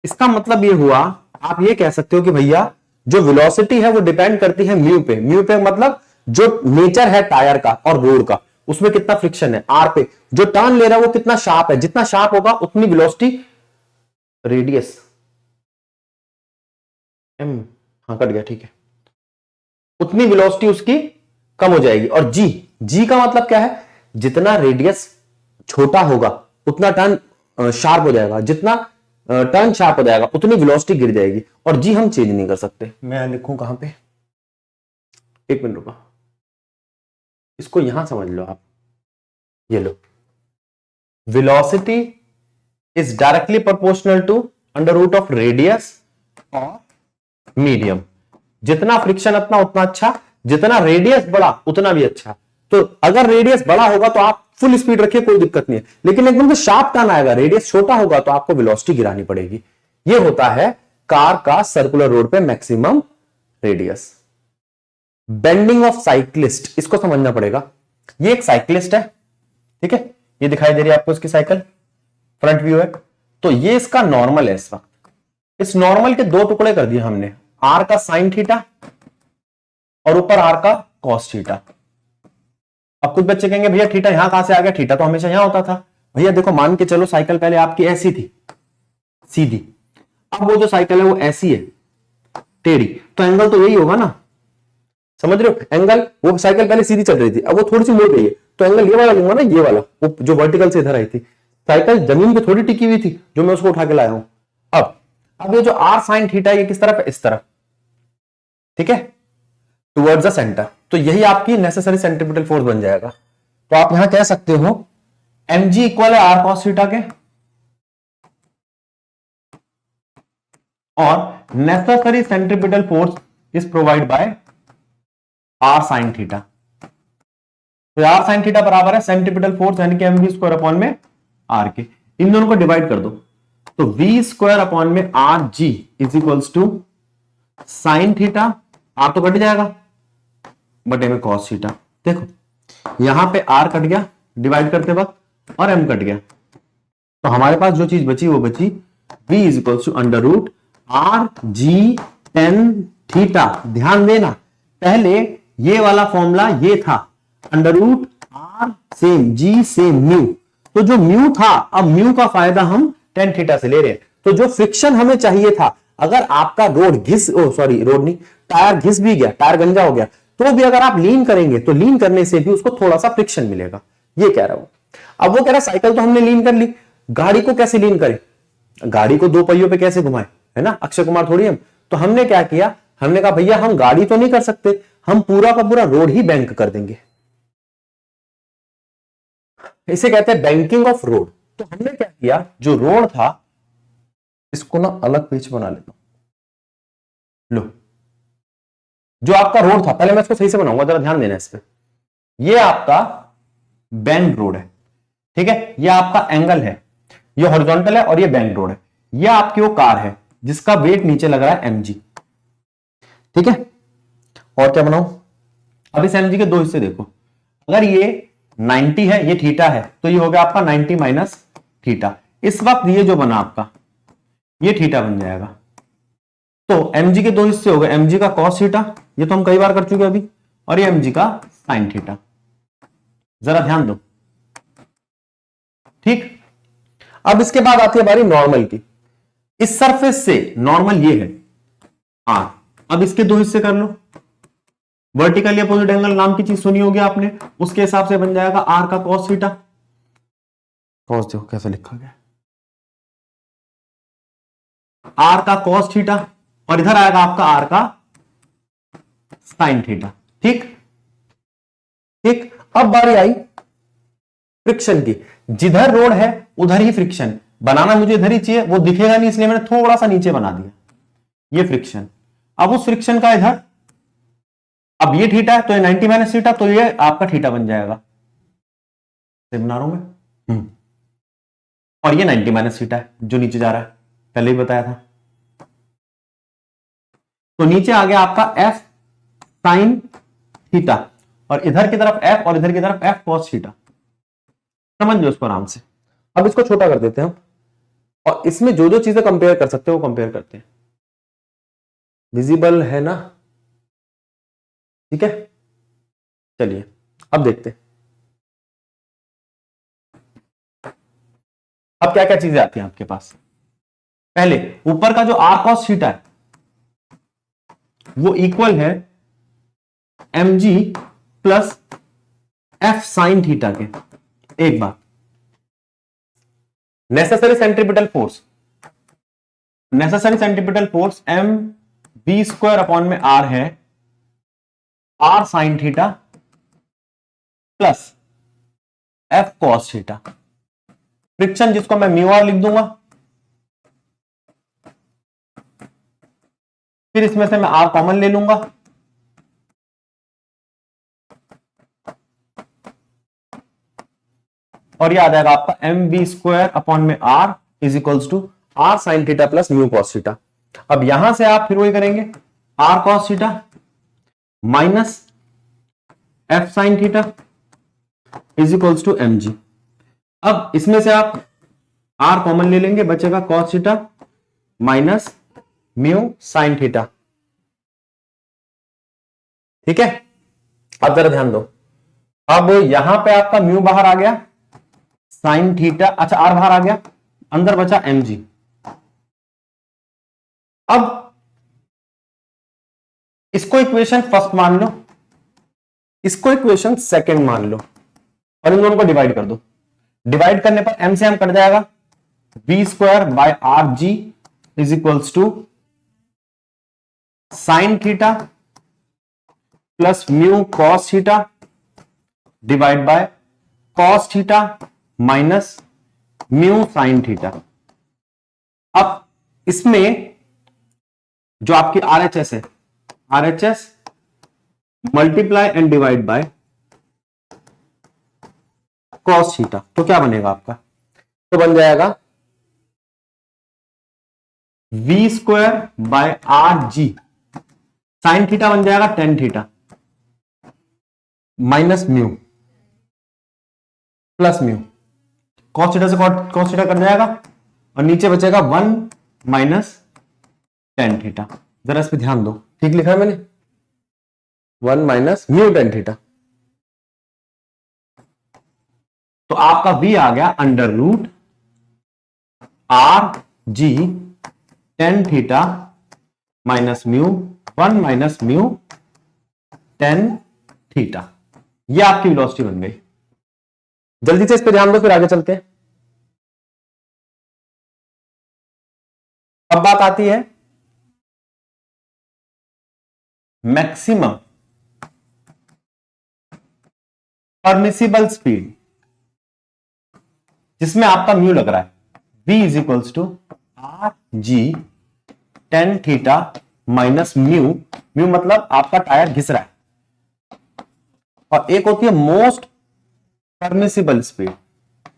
इसका मतलब ये हुआ, आप ये कह सकते हो कि भैया जो वेलोसिटी है वो डिपेंड करती है म्यू पे। म्यू पे मतलब जो नेचर है टायर का और रोड का, उसमें कितना फ्रिक्शन है, आर पे जो टर्न ले रहा है वो कितना शार्प है, जितना शार्प होगा उतनी वेलोसिटी, रेडियस एम, हाँ कट गया, ठीक है, उतनी वेलोसिटी उसकी कम हो जाएगी। और जी, जी का मतलब क्या है? जितना रेडियस छोटा होगा उतना टर्न शार्प हो जाएगा, जितना टर्न शार्प हो जाएगा उतनी वेलोसिटी गिर जाएगी। और जी हम चेंज नहीं कर सकते। मैं लिखूं कहां पे? एक मिनट रुको, इसको यहां समझ लो आप। ये लो, velocity is directly proportional to under root of radius और मीडियम। जितना फ्रिक्शन उतना अच्छा, जितना रेडियस बड़ा उतना भी अच्छा। तो अगर रेडियस बड़ा होगा तो आप फुल स्पीड रखिए, कोई दिक्कत नहीं है, लेकिन एकदम से शार्प टर्न आएगा, रेडियस छोटा होगा तो आपको वेलोसिटी गिरानी पड़ेगी। ये होता है कार का सर्कुलर रोड पे maximum radius. Bending of cyclist, इसको समझना पड़ेगा। ये एक साइक्लिस्ट है, ठीक है, ये दिखाई दे रही है आपको इसकी साइकिल, फ्रंट व्यू है। तो ये इसका नॉर्मल है। इस वक्त इस नॉर्मल के 2 टुकड़े कर दिए हमने, आर का साइन थीटा और ऊपर आर का कॉस थीटा। अब कुछ बच्चे कहेंगे भैया थीटा यहां कहां से आ गया? थीटा तो हमेशा यहां होता था। भैया देखो, मान के चलो साइकिल पहले आपकी ऐसी थी, सीधी। अब वो जो साइकिल है वो ऐसी है, टेढ़ी, तो एंगल तो यही होगा ना, समझ रहे हो? एंगल, वो साइकिल पहले सीधी चल रही थी, अब वो थोड़ी सी मुड़ गई है, तो एंगल ये वाला लूंगा ना, ये वाला, वो जो वर्टिकल से इधर आई थी। साइकिल जमीन पे थोड़ी टिकी हुई थी जो मैं उसको उठा के लाया हूं। अब ये जो आर साइन थीटा, ये किस तरफ है? इस तरफ, ठीक है, टुवर्ड्स द सेंटर। तो यही आपकी नेसेसरी सेंट्रीपिटल फोर्स बन जाएगा। तो आप यहां कह सकते हो mg इक्वल है आर कॉस थीटा के, और necessary centripetal force is provide by R sine theta. तो आर साइन थीटा बराबर है सेंट्रीपिटल फोर्स यानी कि mv² अपॉन में आर के। इन दोनों को डिवाइड कर दो, तो वी स्क्वायर अपॉन में R G is equals to sine theta, R तो कट जाएगा बटे में कॉस थीटा। देखो यहां पे आर कट गया डिवाइड करते वक्त और एम कट गया, तो हमारे पास जो चीज बची वो बची v is equals to under root R G tan theta. ध्यान देना पहले ये वाला फॉर्मूला ये था under root R same G same mu, तो जो म्यू था अब म्यू का फायदा हम टेन थीटा से ले रहे हैं। तो जो फ्रिक्शन हमें चाहिए था, अगर आपका रोड रोड नहीं टायर घिस भी गया, टायर गंजा हो गया, तो भी अगर आप लीन करेंगे तो लीन करने से भी उसको थोड़ा सा फ्रिक्शन मिलेगा, ये कह रहा हूं। अब वो कह रहा साइकिल तो हमने लीन कर ली, गाड़ी को कैसे लीन करें, गाड़ी को दो पहियों पे कैसे घुमाएं, है ना, अक्षय कुमार थोड़ी हम। तो हमने क्या किया, हमने कहा भैया हम गाड़ी तो नहीं कर सकते, हम पूरा का पूरा रोड ही बैंक कर देंगे, इसे कहते हैं बैंकिंग ऑफ रोड। तो हमने क्या किया, जो रोड था इसको ना अलग पेज बना लेता हूं। लो जो आपका रोड था, पहले मैं इसको सही से बनाऊंगा, जरा ध्यान देना इस पे। ये आपका बैंक रोड है, ठीक है, ये आपका एंगल है, ये हॉरिजॉन्टल है और ये बैंक रोड है। ये आपकी वो कार है जिसका वेट नीचे लग रहा है mg, ठीक है। और क्या बनाऊं, अब इस mg के दो हिस्से देखो, अगर ये 90 है, ये थीटा है, तो ये हो गया आपका 90 माइनस थीटा। इस वक्त ये जो बना आपका ये थीटा बन जाएगा। तो mg के दो हिस्से हो गए, mg का cos थीटा, ये तो हम कई बार कर चुके अभी, और ये mg का sin थीटा। जरा ध्यान दो, ठीक। अब इसके बाद आती है बारी नॉर्मल की। इस सरफेस से नॉर्मल ये है r, अब इसके दो हिस्से कर लो। वर्टिकली अपोजिट एंगल नाम की चीज सुनी होगी आपने, उसके हिसाब से बन जाएगा r का cos थीटा। cos देखो कैसे लिखा गया, r का cos थीटा, और इधर आएगा आपका r का sin थीटा, ठीक ठीक। अब बारी आई फ्रिक्शन की, जिधर रोड है उधर ही फ्रिक्शन बनाना मुझे इधर ही चाहिए, वो दिखेगा नहीं इसलिए मैंने थोड़ा सा नीचे बना दिया, ये फ्रिक्शन। अब उस फ्रिक्शन का इधर, अब ये थीटा है तो ये 90 माइनस थीटा, तो ये आपका थीटा बन जाएगा, बना रहा हूं मैं। और ये 90 माइनस थीटा है जो नीचे जा रहा है, पहले ही बताया था। तो नीचे आ गया आपका f साइन थीटा, और इधर की तरफ f और इधर की तरफ f cos थीटा। समझ लो इसको आराम से। अब इसको छोटा कर देते हैं हम, और इसमें जो जो चीजें कंपेयर कर सकते हो वो कंपेयर करते हैं। विजिबल है ना, ठीक है। चलिए अब देखते हैं अब क्या क्या चीजें आती हैं आपके पास। पहले ऊपर का जो r cos थीटा है वो इक्वल है mg plus f sine theta के। एक बात, necessary centripetal force m v square upon में r है r sine theta plus f cos theta. Friction जिसको मैं म्यू आर लिख दूंगा, फिर इसमें से मैं r कॉमन ले लूंगा, और ये आ जाएगा आपका एम वी स्क्वायर अपॉन में r is equals to r sine theta plus mu cos theta. अब यहां से आप फिर वही करेंगे, r cos theta minus f sine theta is equals to mg। अब इसमें से आप r कॉमन ले लेंगे, बचेगा cos theta minus mu sine theta, ठीक है। अब जरा ध्यान दो, अब यहां पे आपका म्यू बाहर आ गया, साइन थीटा, अच्छा r बाहर आ गया, अंदर बचा mg। अब इसको इक्वेशन फर्स्ट मान लो, इसको इक्वेशन सेकंड मान लो, और इन दोनों को डिवाइड कर दो। डिवाइड करने पर m से m कट जाएगा, v square by R G is equals to sine theta plus mu cos theta divide by cos theta minus mu sine theta. अब इसमें जो आपकी RHS है, RHS multiply and divide by cos theta, तो क्या बनेगा आपका, तो बन जाएगा v square by R G, sine theta बन जाएगा tan theta minus mu plus mu, cos theta से कॉस थीटा कट जाएगा और नीचे बचेगा वन माइनस टेन थीटा। जरा इस पे ध्यान दो, ठीक लिखा है मैंने, one minus mu tan theta. तो आपका v आ गया under root R G tan theta minus mu one minus mu tan theta. ये आपकी वेलोसिटी बन गई। जल्दी से इस पे ध्यान दो, फिर आगे चलते हैं। अब बात आती है मैक्सिमम परमिसिबल स्पीड, जिसमें आपका म्यू लग रहा है, v is equals to R G tan theta minus mu, mu मतलब आपका टायर घिस रहा है, और एक होती है मोस्ट परमिसिबल स्पीड,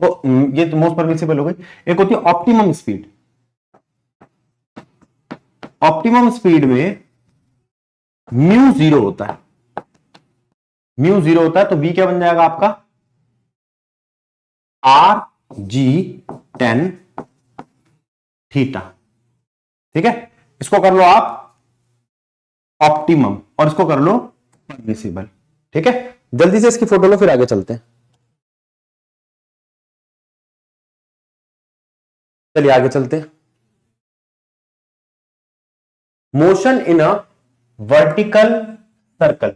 वो ये तो मोस्ट परमिसिबल हो गई। एक होती है ऑप्टिमम स्पीड, ऑप्टिमम स्पीड में म्यू जीरो होता है, म्यू जीरो होता है, तो v क्या बन जाएगा आपका आर जी टेन थीटा। ठीक है, इसको कर लो आप ऑप्टिमम और इसको कर लो परमिसिबल। ठीक है, जल्दी से इसकी फोटो लो, फिर आगे चलते हैं। चलिए आगे चलते हैं। Motion in a vertical circle,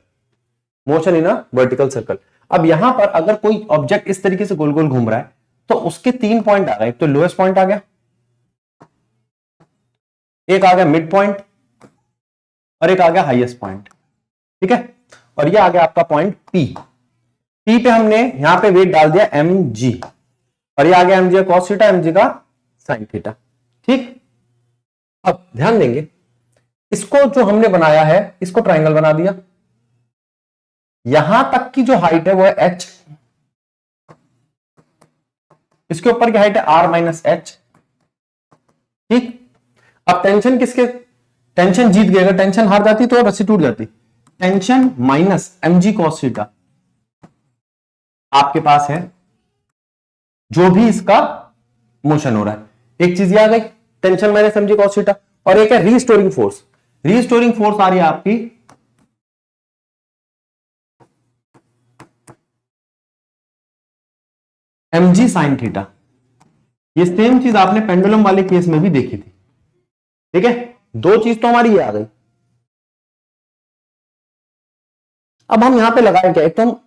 motion in a vertical circle. अब यहां पर अगर कोई ऑब्जेक्ट इस तरीके से गोल गोल घूम रहा है तो उसके तीन पॉइंट आ गए, एक तो लोएस्ट पॉइंट आ गया, एक आ गया मिड पॉइंट और एक आ गया हाईएस्ट पॉइंट। ठीक है, और ये आ गया आपका पॉइंट पी। पी पे हमने यहां पे वेट डाल दिया एम जी, और ये आ गया M G cos theta, M G का साइन थीटा। ठीक, अब ध्यान देंगे, इसको जो हमने बनाया है इसको ट्राइंगल बना दिया, यहां तक की जो हाइट है वो है एच, इसके ऊपर की हाइट है आर माइनस एच। ठीक, अब टेंशन किसके, टेंशन जीत गई, अगर टेंशन हार जाती तो रस्सी टूट जाती। Tension minus M G cos theta आपके पास है, जो भी इसका मोशन हो रहा है। एक चीज ये आ गई tension minus M G cos theta, और एक है रीस्टोरिंग फोर्स। रीस्टोरिंग फोर्स आ रही है आपकी एम जी साइन थीटा। ये सेम चीज आपने पेंडुलम वाले केस में भी देखी थी। ठीक है, दो चीज तो हमारी ये आ गई। अब हम यहां पे लगाए क्या, एक तो हम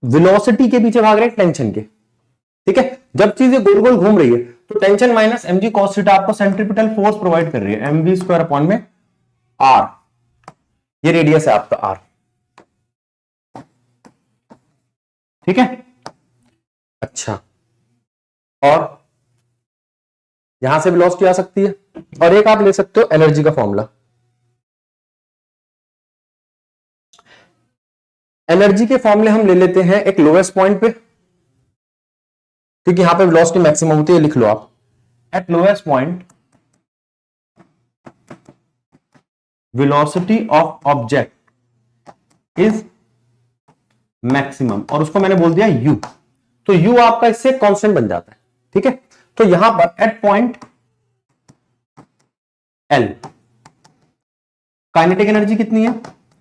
वेलोसिटी के पीछे भाग रहे हैं टेंशन के। ठीक है, जब चीजें गोल गोल घूम रही है तो tension minus M G cos theta आपको सेंट्रीपिटल फोर्स प्रोवाइड कर रही है, एम वी स्क्वायर अपॉन में आर, ये रेडियस है आपका आर। ठीक है, अच्छा, और यहां से वेलोसिटी आ सकती है, और एक आप ले सकते हो एनर्जी का फॉर्मूला। एनर्जी के फॉर्मूले हम ले लेते हैं एक लोएस्ट पॉइंट पे, क्योंकि यहां पे वेलोसिटी मैक्सिमम होती है, लिख लो आप eight lowest point velocity of object is maximum, और उसको मैंने बोल दिया u, तो u आपका इससे कांस्टेंट बन जाता है। ठीक है, तो यहां पर at point L kinetic energy कितनी है,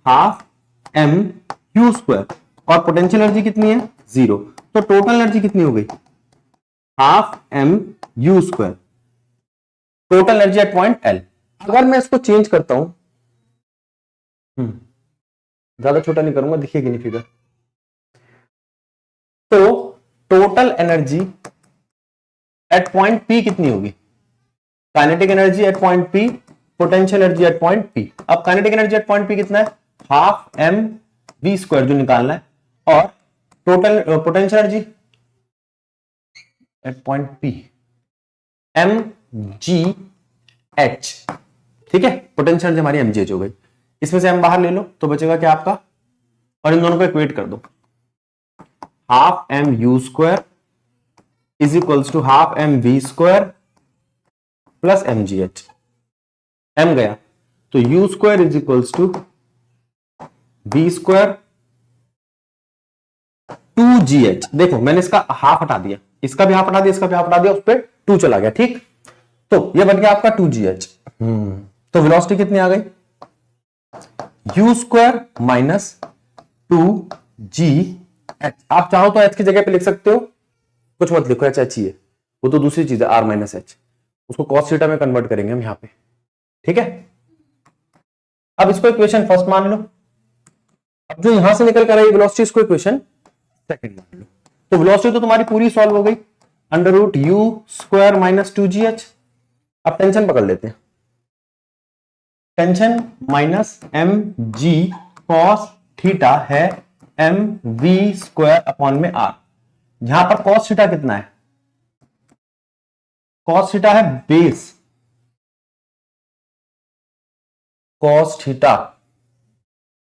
हाफ m u स्क्वायर, और पोटेंशियल एनर्जी कितनी है, जीरो, तो टोटल एनर्जी कितनी हो गई, half m u square, total energy at point L। अगर मैं इसको चेंज करता हूं, ज्यादा छोटा नहीं करूंगा, दिखेगी नहीं फिगर, तो total energy at point P कितनी होगी, kinetic energy at point P, potential energy at point P। अब kinetic energy at point P कितना है, हाफ m v स्क्वायर जो निकालना है, और total potential energy at point P m g h। ठीक है, पोटेंशियल एनर्जी हमारी m g h हो गई, इसमें से m बाहर ले लो तो बचेगा क्या आपका, और इन दोनों को इक्वेट कर दो, half m u square is equals to half m v square plus m g h। m गया तो u square is equals to v square 2gh। देखो मैंने इसका हाफ हटा दिया, इसका भी हाफ हटा दिया, इसका भी हाफ हटा दिया, उस पर 2 चला गया। ठीक, तो ये बन गया आपका 2gh। तो वेलोसिटी कितनी आ गई, u स्क्वायर माइनस 2gh। आप चाहो तो h की जगह पे लिख सकते हो, कुछ मत लिखो, h ही है, वो तो दूसरी चीज है r माइनस h, उसको cos थीटा में कन्वर्ट करेंगे हम यहां पे। ठीक है, अब इसको इक्वेशन फर्स्ट मान लो, अब जो यहां से निकल कर आई वेलोसिटी, इसको इक्वेशन सेकंड मान लो। तो वेलोसिटी तो तुम्हारी पूरी सॉल्व हो गई, under root u square minus 2gh। अब टेंशन पकड़ लेते हैं, tension minus mg cos theta है mv स्क्वायर अपॉन में r। यहां पर cos थीटा कितना है, cos थीटा है base, cos theta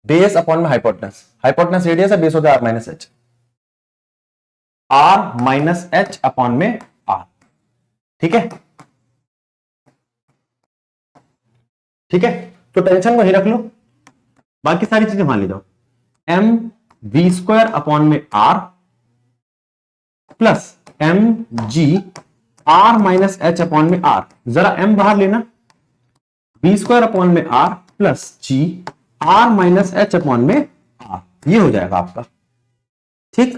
base upon में हाइपोटेनस, हाइपोटेनस रेडियस है, बेस होता है r minus h, r minus h upon में r। ठीक है, ठीक है, तो टेंशन को ही रख लो, बाकी सारी चीजें मान ली जाओ, m v स्क्वायर अपॉन में r plus m g r minus h upon में r। जरा m बाहर लेना, v स्क्वायर अपॉन में r plus g r minus h upon में r, ये हो जाएगा आपका। ठीक,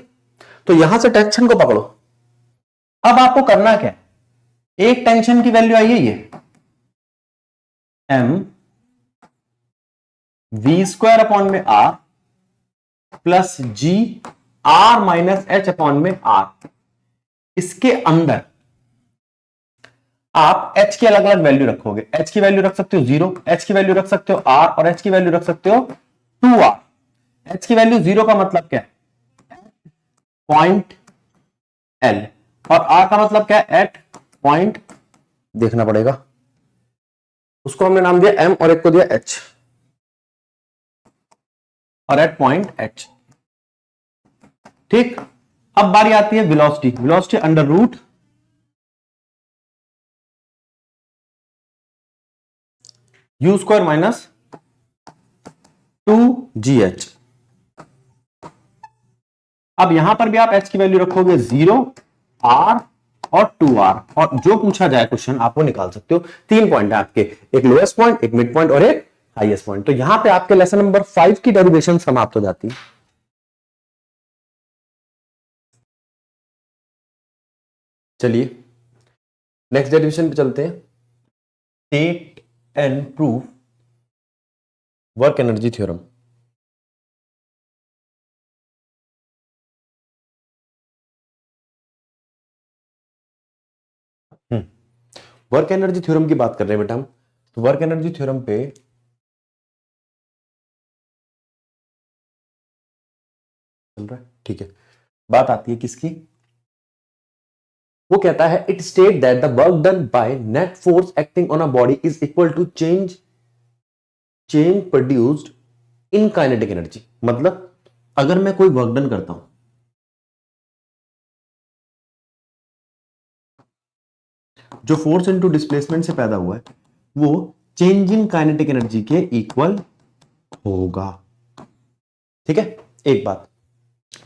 तो यहां से टेंशन को पकड़ो। अब आपको करना क्या है, एक टेंशन की वैल्यू आई है ये m v स्क्वायर अपॉन में r plus g r minus h upon में r। इसके अंदर आप h की अलग अलग वैल्यू रखोगे, h की वैल्यू रख सकते हो 0, h की वैल्यू रख सकते हो r, और h की वैल्यू रख सकते हो 2r। h की वैल्यू 0 का मतलब क्या है, पॉइंट l, और r का मतलब क्या है, एट पॉइंट, देखना पड़ेगा, उसको हमने नाम दिया m और एक को दिया h, और एट पॉइंट h। ठीक, अब बारी आती है velocity, velocity under root u square minus 2gh। अब यहां पर भी आप h की वैल्यू रखोगे 0, r और 2r, और जो पूछा जाए क्वेश्चन आप वो निकाल सकते हो। 3 पॉइंट है आपके, एक लोएस्ट पॉइंट, एक मिड पॉइंट और एक हाईएस्ट पॉइंट। तो यहां पे आपके लेसन नंबर 5 की डेरिवेशन समाप्त हो जाती है। चलिए नेक्स्ट डेरिवेशन पे चलते हैं, state and proof work energy theorem. Work energy theorem की बात कर रहे हैं बेटा हम, तो वर्क एनर्जी थ्योरम पे चल रहा है। ठीक है, बात आती है किसकी, वो कहता है it state that the work done by net force acting on a body is equal to change produced in kinetic energy. मतलब अगर मैं कोई वर्क डन करता हूं, जो फोर्स इनटू डिस्प्लेसमेंट से पैदा हुआ है वो चेंज इन काइनेटिक एनर्जी के इक्वल होगा। ठीक है, एक बात।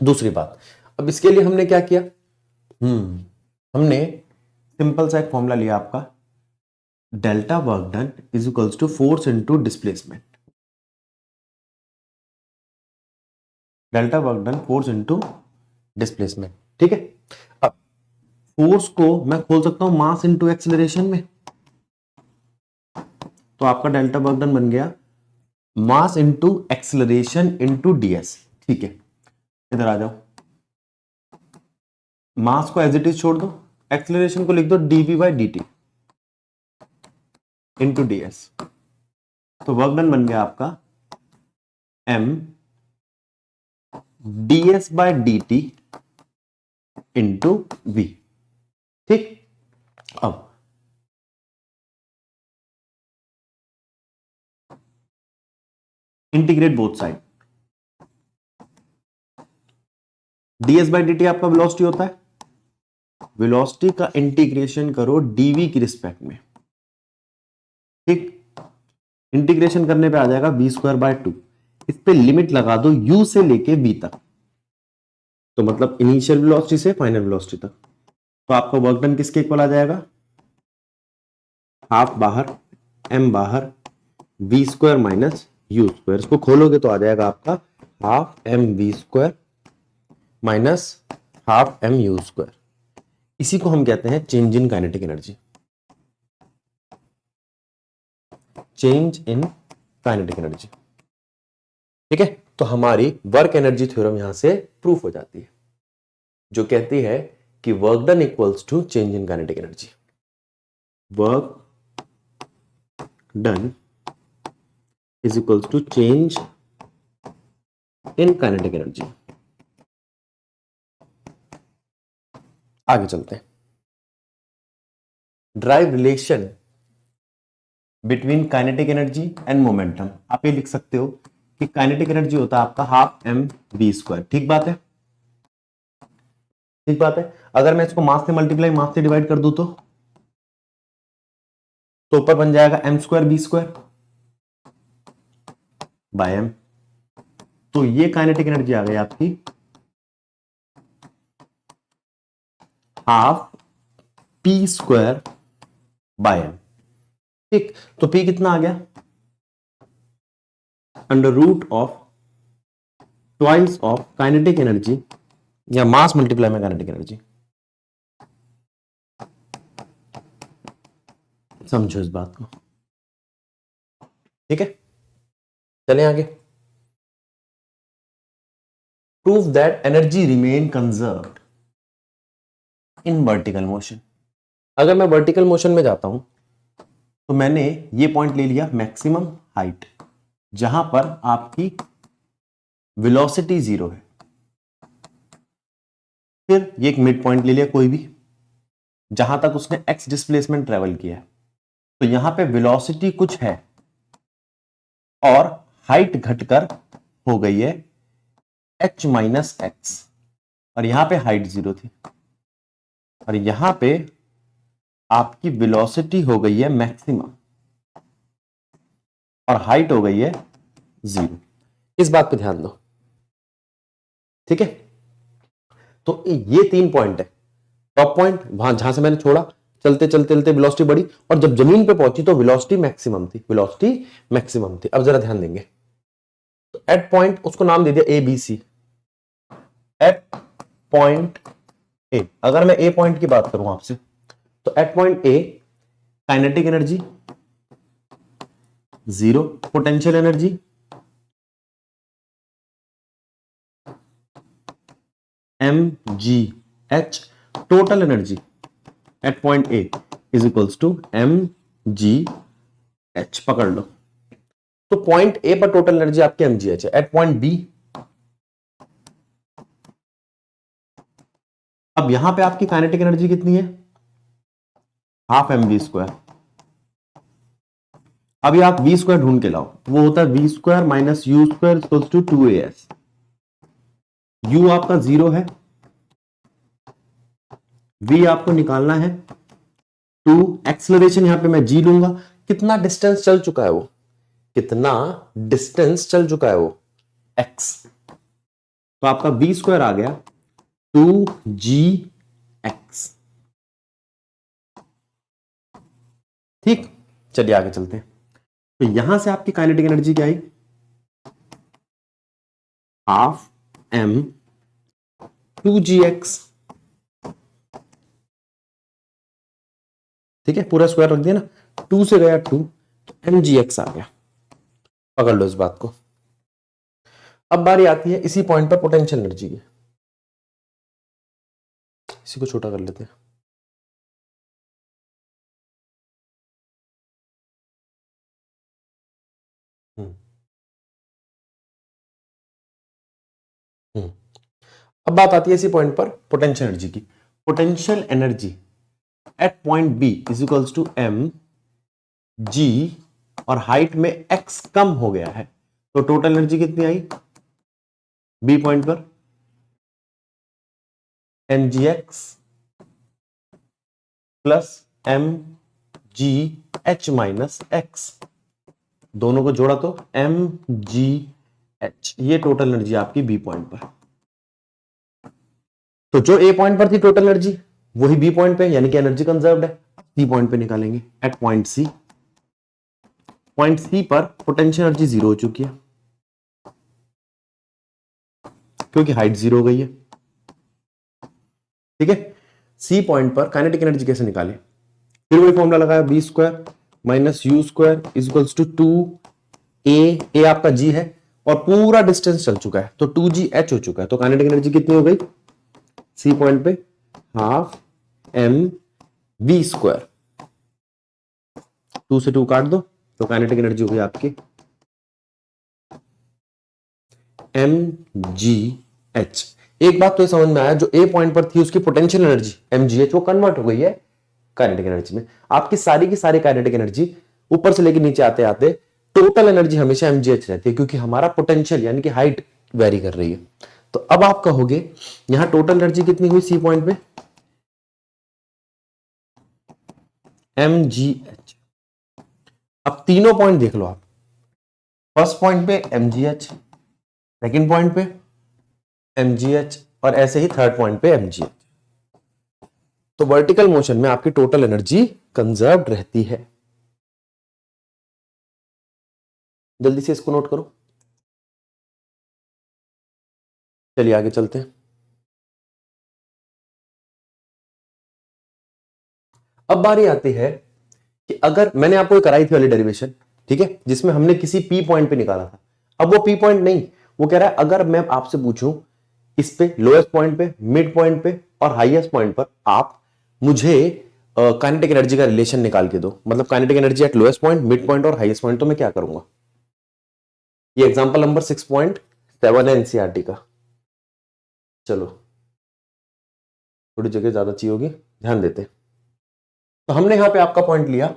दूसरी बात, अब इसके लिए हमने क्या किया, हमने सिंपल सा एक फॉर्मूला लिया आपका, delta work done is equals to force into displacement, delta work done force into displacement. ठीक है, अब फोर्स को मैं खोल सकता हूं मास इनटू एक्सीलरेशन में, तो आपका डेल्टा वर्क डन बन गया mass into acceleration into DS. ठीक है, इधर आ जाओ, मास को एज इट इज छोड़ दो, एक्सीलरेशन को लिख दो DV by D T into DS. तो वर्क डन बन गया आपका M DS by D T into V. ठीक, अब integrate both side, DS by D T आपका वेलोसिटी होता है, वेलोसिटी का इंटीग्रेशन करो डीवी की रिस्पेक्ट में। ठीक, इंटीग्रेशन करने पे आ जाएगा v²/2। इस पे लिमिट लगा दो u से लेके v तक, तो मतलब इनिशियल वेलोसिटी से फाइनल वेलोसिटी तक। तो आपका वर्क डन किसके इक्वल आ जाएगा, हाफ बाहर m बाहर v² माइनस u²। इसको खोलोगे तो आ जाएगा आपका half mv² minus half mu²। इसी को हम कहते हैं change in kinetic energy, change in kinetic energy. ठीक है, तो हमारी वर्क एनर्जी थ्योरम यहां से प्रूफ हो जाती है, जो कहती है कि work done equals to change in kinetic energy. Work done is equals to change in kinetic energy. आगे चलते हैं। Derive relation between kinetic energy and momentum. आप ये लिख सकते हो कि काइनेटिक एनर्जी होता है आपका हाफ mv²। ठीक बात है, ठीक बात है। अगर मैं इसको मास से मल्टीप्लाई, मास से डिवाइड कर दूं तो ऊपर बन जाएगा m²v² बाय m। तो ये काइनेटिक एनर्जी आ गई आपकी हाफ p² बाय m। ठीक, तो p कितना आ गया, under root of twice of kinetic energy या मास मल्टीप्लाई में काइनेटिक एनर्जी। समझो इस बात को। ठीक है, चलें आगे। Prove that energy remain conserved in vertical motion. अगर मैं वर्टिकल मोशन में जाता हूं तो मैंने ये पॉइंट ले लिया मैक्सिमम हाइट, जहां पर आपकी वेलोसिटी 0 है। फिर ये एक मिड पॉइंट ले लिया कोई भी, जहां तक उसने x डिस्प्लेसमेंट ट्रेवल किया है। तो यहां पे वेलोसिटी कुछ है और हाइट घटकर हो गई है h माइनस एक्स, और यहां पे हाइट 0 थी और यहां पे आपकी वेलोसिटी हो गई है मैक्सिमम और हाइट हो गई है 0। इस बात पे ध्यान दो। ठीक है, तो ये 3 पॉइंट है। टॉप पॉइंट वहां जहां से मैंने छोड़ा, चलते चलते चलते वेलोसिटी बढ़ी और जब जमीन पे पहुंची तो वेलोसिटी मैक्सिमम थी, वेलोसिटी मैक्सिमम थी। अब जरा ध्यान देंगे, तो एट पॉइंट उसको नाम दे दिया A B C. At point A, अगर मैं ए पॉइंट की बात करूं आपसे, तो at point A kinetic energy 0, potential energy mgh, total energy at point A is equals to mgh। पकड़ लो, तो पॉइंट ए पर टोटल एनर्जी आपकी mgh है। एट पॉइंट बी, अब यहां पे आपकी काइनेटिक एनर्जी कितनी है, हाफ mv²। अभी आप v² ढूंढ के लाओ, वो होता है v² minus u² equals to 2as। u आपका 0 है, v आपको निकालना है 2, एक्सेलरेशन यहां पे मैं g लूंगा। कितना डिस्टेंस चल चुका है वो, कितना डिस्टेंस चल चुका है वो, x। तो आपका v² आ गया 2gx। ठीक, चलिए आगे चलते हैं। तो यहां से आपकी काइनेटिक एनर्जी क्या आई, हाफ m 2gx। ठीक है, पूरा स्क्वायर रख दिया ना, 2 से गया 2, तो mgx आ गया। पकड़ लो इस बात को। अब बारी आती है इसी पॉइंट पर पोटेंशियल एनर्जी की। इसी को छोटा कर लेते हैं। अब बात आती है इसी पॉइंट पर पोटेंशियल एनर्जी की। Potential energy at point B is equals to M G, और हाइट में एक्स कम हो गया है, तो टोटल एनर्जी कितनी आई बी पॉइंट पर, M G X plus M G H minus X दोनों को जोड़ा तो mgh, ये टोटल एनर्जी आपकी बी पॉइंट पर। तो जो ए पॉइंट पर थी टोटल एनर्जी वही बी पॉइंट पे, यानी कि एनर्जी कंजर्व्ड है। सी पॉइंट पे निकालेंगे at point C. Point C पर पोटेंशियल एनर्जी जीरो हो चुकी है क्योंकि हाइट जीरो हो गई है। ठीक है, सी पॉइंट पर काइनेटिक एनर्जी कैसे निकाले, फिर वही फॉर्मूला लगाया, B square minus U square is equals to 2a, आपका जी है और पूरा डिस्टेंस चल चुका है तो 2gh हो चुका है। तो काइनेटिक एनर्जी कितनी हो गई सी पॉइंट पे, हाफ एम वी स्क्वायर, 2 से 2 काट दो तो काइनेटिक एनर्जी हो गई आपकी mgh। एक बात तो ये समझ में आया, जो ए पॉइंट पर थी उसकी पोटेंशियल एनर्जी mgh वो कन्वर्ट हो गई है काइनेटिक एनर्जी में। आपकी सारी की सारी काइनेटिक एनर्जी ऊपर से लेकर नीचे आते आते टोटल एनर्जी हमेशा mgh रहती है क्योंकि हमारा पोटेंशियल यानी कि हाइट वेरी कर रही है। तो अब आप कहोगे यहां टोटल एनर्जी कितनी हुई सी पॉइंट पे, mgh। अब तीनों पॉइंट देख लो आप, फर्स्ट पॉइंट पे mgh, सेकंड पॉइंट पे mgh और ऐसे ही थर्ड पॉइंट पे mgh। तो वर्टिकल मोशन में आपकी टोटल एनर्जी कंजर्व्ड रहती है। जल्दी से इसको नोट करो। चलिए आगे चलते हैं। अब बारी आती है कि अगर मैंने आपको कराई थी वाली डेरिवेशन, ठीक है, जिसमें हमने किसी पी पॉइंट पे निकाला था। अब वो पी पॉइंट नहीं, वो कह रहा है अगर मैं आपसे पूछूं इस पे लोएस्ट पॉइंट पे, मिड पॉइंट पे और हाईएस्ट पॉइंट पर आप मुझे काइनेटिक एनर्जी का रिलेशन निकाल के दो, मतलब kinetic energy eight lowest point, mid point और हाईएस्ट पॉइंट, तो मैं क्या करूंगा। ये एग्जांपल नंबर 6.7 है एनसीईआरटी का। चलो थोड़ी जगह ज्यादा चाहिए होगी, ध्यान देते। तो हमने यहां पे आपका पॉइंट लिया,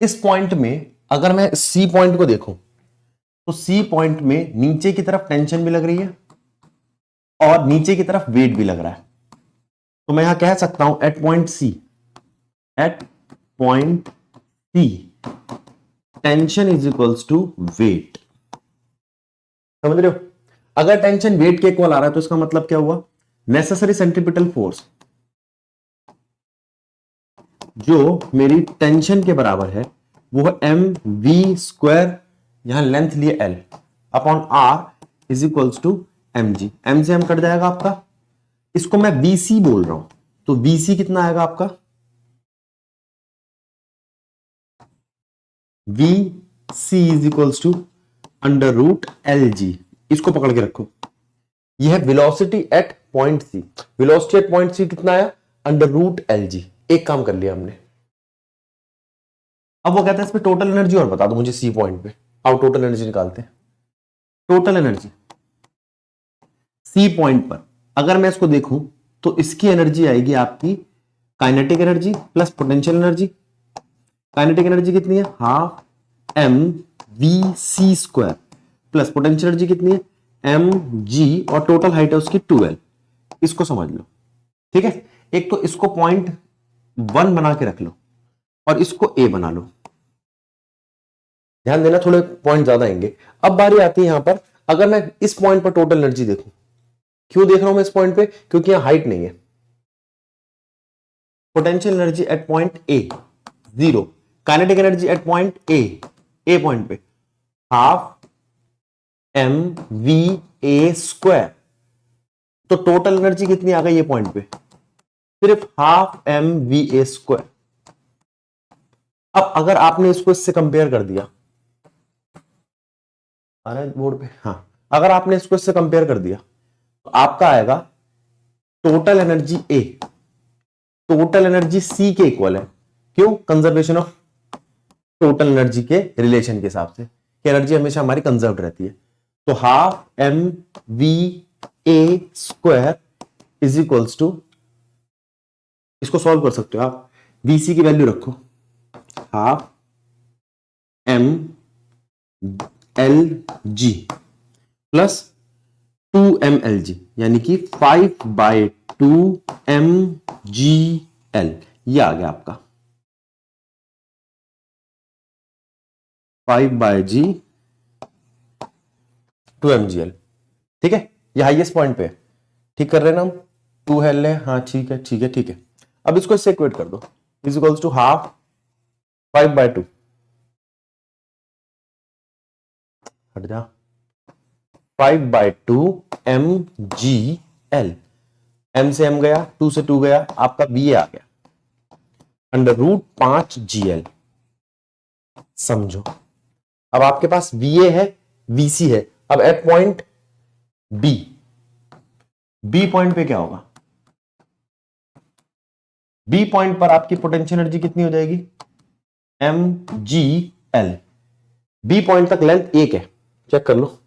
इस पॉइंट में अगर मैं सी पॉइंट को देखूं तो सी पॉइंट में नीचे की तरफ टेंशन भी लग रही है और नीचे की तरफ वेट भी लग रहा है। तो मैं यहां कह सकता हूं at point C, at point C tension is equals to weight. समझ रहे हो, अगर टेंशन वेट के इक्वल आ रहा है तो इसका मतलब क्या हुआ, नेसेसरी सेंट्रीपिटल फोर्स जो मेरी टेंशन के बराबर है वो है एम वी स्क्वायर, यहां लेंथ लिए L upon R is equals to M G. M से एम कट जाएगा आपका, इसको मैं वीसी बोल रहा हूं तो वीसी कितना आएगा आपका, V C is equals to under root L G. इसको पकड़ के रखो, यह है velocity at point C. Velocity at point C कितना आया, अंडर रूट एल जी। एक काम कर लिया हमने। अब वो कहता है इसमें टोटल एनर्जी और बता दो मुझे सी पॉइंट पे। आओ टोटल एनर्जी निकालते हैं। टोटल एनर्जी सी पॉइंट पर अगर मैं इसको देखूं तो इसकी एनर्जी आएगी आपकी kinetic energy plus potential energy. Kinetic energy कितनी है, half M V C square plus potential energy कितनी है, एम जी और टोटल हाइट है उसकी 12। इसको समझ लो, ठीक है। एक तो इसको पॉइंट 1 बना के रख लो और इसको ए बना लो। ध्यान देना थोड़े पॉइंट ज्यादा आएंगे। अब बारी आती है यहां पर, अगर मैं इस पॉइंट पर टोटल एनर्जी देखूं, क्यों देख रहा हूं मैं इस पॉइंट पे, क्योंकि यहां हाइट नहीं है। Potential energy at point A 0, kinetic energy at point A point पे half M we A square. तो टोटल एनर्जी कितनी आ गई ये पॉइंट पे, सिर्फ half M we A square. अब अगर आपने इसको इससे कंपेयर कर दिया, आ रहा है बोर्ड पे, हाँ, अगर आपने इसको इससे कंपेयर कर दिया तो आपका आएगा टोटल एनर्जी ए टोटल एनर्जी सी के इक्वल है। क्यों, कंजर्वेशन ऑफ टोटल एनर्जी के रिलेशन के हिसाब से कि एनर्जी हमेशा हमारी कंजर्व रहती है। तो half M we A square is equals to, इसको सॉल्व कर सकते हो आप, वीसी की वैल्यू रखो half M L G plus 2mlg यानी कि 5/2 mgl। ये आ गया आपका। 5/g to mgl। ठीक है, ये हाईएस्ट पॉइंट पे है। ठीक कर रहे हैं ना हम, 2 है ले, हाँ ठीक है ठीक है ठीक है। अब इसको इससे इक्वेट कर दो, इज इक्वल्स टू हाफ 5/2, हट जा, 5/2 mgl। m से m गया, 2 से 2 गया, आपका va आ गया √5gl। समझो, अब आपके पास va है, vc है। अब एट पॉइंट बी पॉइंट पे क्या होगा? बी पॉइंट पर आपकी पोटेंशियल एनर्जी कितनी हो जाएगी? mgl। बी पॉइंट तक लेंथ 1 है, चेक कर लो,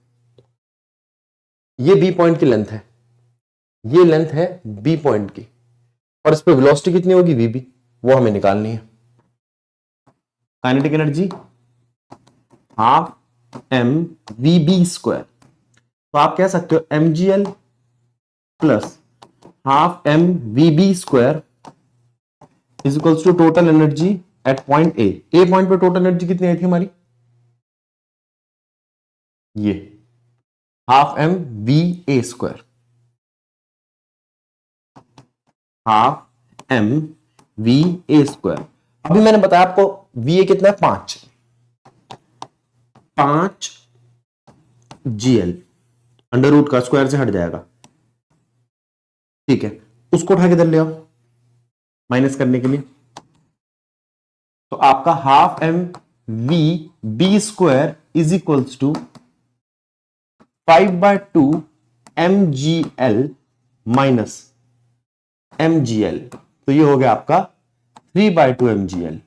ये बी पॉइंट की लेंथ है, ये लेंथ है बी पॉइंट की, और इस पे वेलोसिटी कितनी होगी? वीबी, वो हमें निकालनी है। Kinetic energy half M V B square, तो आप कह सकते हो mgl plus half M V B square is equals to total energy at point A point पे टोटल एनर्जी कितनी आई थी हमारी? ये half M we A square, half M we A square. अभी मैंने बताया आपको वी ए कितना है? 5 GL, अंडर रूट का स्क्वायर से हट जाएगा। ठीक है, उसको उठा के इधर ले आओ माइनस करने के लिए, तो आपका half M V B square is equals to 5/2 mgl minus mgl, तो ये हो गया आपका 3/2 mgl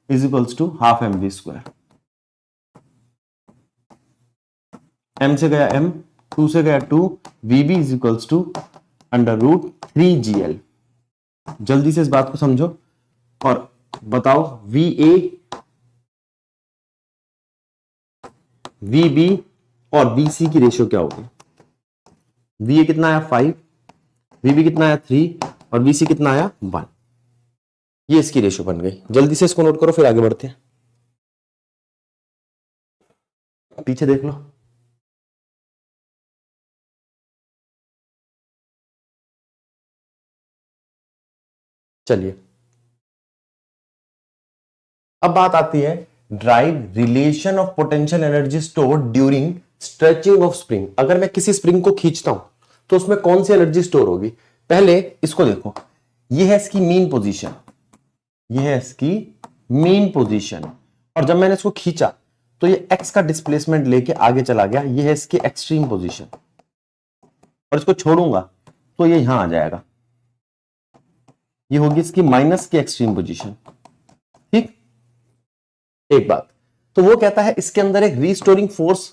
is equals to half M V square. m से गया m, 2 से गया 2, vb is equals to √3gl। जल्दी से इस बात को समझो और बताओ va, vb और vc की रेशियो क्या होगी? va कितना आया? 5, vb कितना आया? 3, और vc कितना आया? 1। ये इसकी रेशियो बन गई। जल्दी से इसको नोट करो, फिर आगे बढ़ते हैं। पीछे देख लो, चलिए अब बात आती है drive relation of potential energy stored during stretching of spring. अगर मैं किसी स्प्रिंग को खींचता हूं तो उसमें कौन सी एनर्जी स्टोर होगी? पहले इसको देखो, ये है इसकी मीन पोजीशन, ये है इसकी मीन पोजीशन, और जब मैंने इसको खींचा तो ये एक्स का डिस्प्लेसमेंट लेके आगे चला गया, ये है इसकी एक्सट्रीम पोजीशन, और इसको छोड़ूंगा तो ये यहां आ जाएगा, ये होगी इसकी माइनस की एक्सट्रीम पोजीशन। ठीक, एक बात तो वो कहता है इसके अंदर एक रीस्टोरिंग फोर्स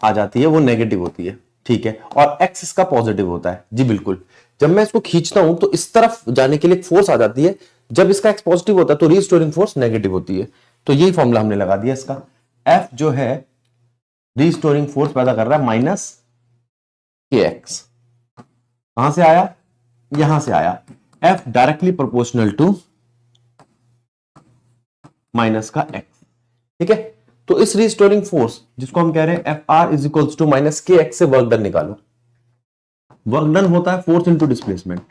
आ जाती है, वो नेगेटिव होती है। ठीक है, और एक्स इसका पॉजिटिव होता है। जी बिल्कुल, जब मैं इसको खींचता हूं तो इस तरफ जाने के लिए फोर्स आ जाती है, जब इसका एक्स पॉजिटिव होता है तो रीस्टोरिंग फोर्स नेगेटिव होती है। तो यही फॉर्मूला हमने लगा दिया इसका, एफ जो है रीस्टोरिंग फोर्स पैदा कर रहा है माइनस के एक्स। कहां से आया? यहां से आया, F directly proportional to minus का एक्स। ठीक है, तो इस रिस्टोरिंग फोर्स जिसको हम कह रहे हैं F R is equals to minus K X से वर्क डन निकालो। वर्क डन होता है फोर्स इंटू डिस्प्लेसमेंट,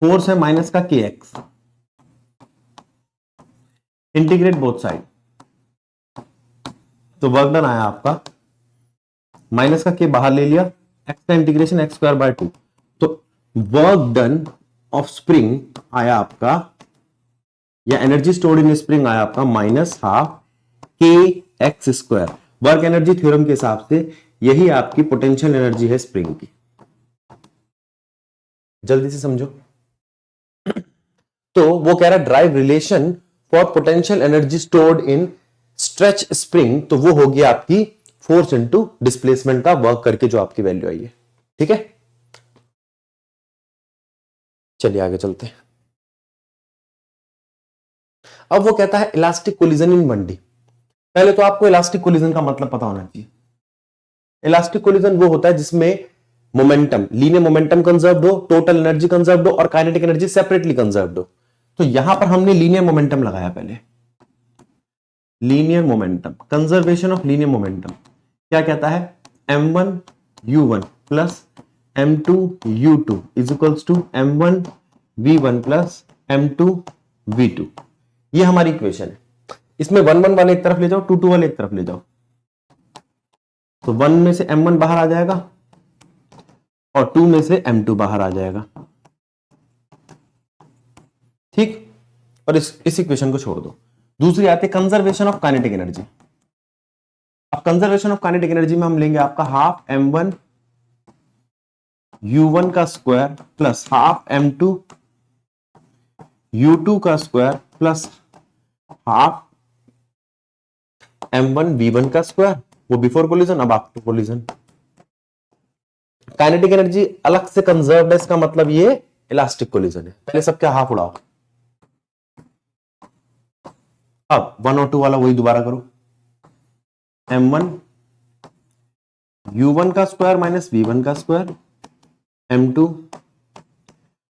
फोर्स है माइनस का K X, integrate both side, तो वर्क डन आया आपका माइनस का के बाहर ले लिया, एक्स का इंटीग्रेशन एक्स स्क्वायर बाय 2, तो वर्क डन ऑफ स्प्रिंग आया आपका, या एनर्जी स्टोर्ड इन स्प्रिंग आया आपका माइनस हाफ के x square. Work energy theorem के हिसाब से यही आपकी पोटेंशियल एनर्जी है स्प्रिंग की। जल्दी से समझो, तो वो कह रहा है drive relation for potential energy stored in stretch spring, तो वो होगी आपकी फोर्स इनटू डिस्प्लेसमेंट का वर्क करके जो आपकी वैल्यू आई है। ठीक है, चलिए आगे चलते हैं। अब वो कहता है इलास्टिक कोलिजन इन 1D। पहले तो आपको इलास्टिक कोलिजन का मतलब पता होना चाहिए। इलास्टिक कोलिजन वो होता है जिसमें मोमेंटम, लीनियर मोमेंटम कंजर्व्ड हो, टोटल एनर्जी कंजर्व्ड हो और काइनेटिक एनर्जी सेपरेटली कंजर्व्ड हो। तो यहां पर हमने लीनियर मोमेंटम लगाया पहले, linear momentum, conservation of linear momentum क्या कहता है, m1u1 plus m2u2 is equals to m1v1 plus m2v2। ये हमारी इक्वेशन है। इसमें 1 1 वाले एक तरफ ले जाओ, 2 2 वाले एक तरफ ले जाओ, तो 1 में से m1 बाहर आ जाएगा और 2 में से m2 बाहर आ जाएगा, ठीक। और इस इक्वेशन को छोड़ दो। दूसरी आती है कंजर्वेशन ऑफ काइनेटिक एनर्जी। अब कंजर्वेशन ऑफ काइनेटिक एनर्जी में हम लेंगे आपका हाफ m1 u1 का square plus half m2 u2 का square plus half m1 v1 का स्क्वायर, वो बिफोर कोलिजन, अब आफ्टर कोलिजन। काइनेटिक एनर्जी अलग से कंजर्व्ड है, इसका मतलब ये इलास्टिक कोलिजन है। पहले सबके हाफ उड़ाओ, अब 1 और 2 वाला वही दोबारा करो, m1 u1 का स्क्वायर माइनस v1 का स्क्वायर, m2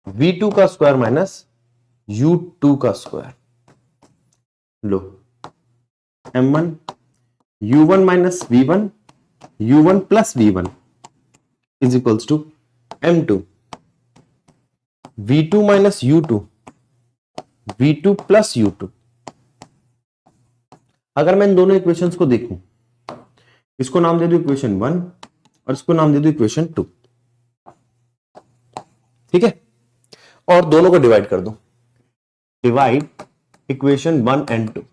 v2 का स्क्वायर माइनस u2 का स्क्वायर। लो m1 u1 minus v1 u1 plus v1 is equals to m2 v2 minus u2 v2 plus u2। अगर मैं इन दोनों इक्वेशंस को देखूं, इसको नाम दे दूं इक्वेशन 1 और इसको नाम दे दूं इक्वेशन 2, ठीक है। और दोनों को डिवाइड कर दो, डिवाइड इक्वेशन 1 एंड 2,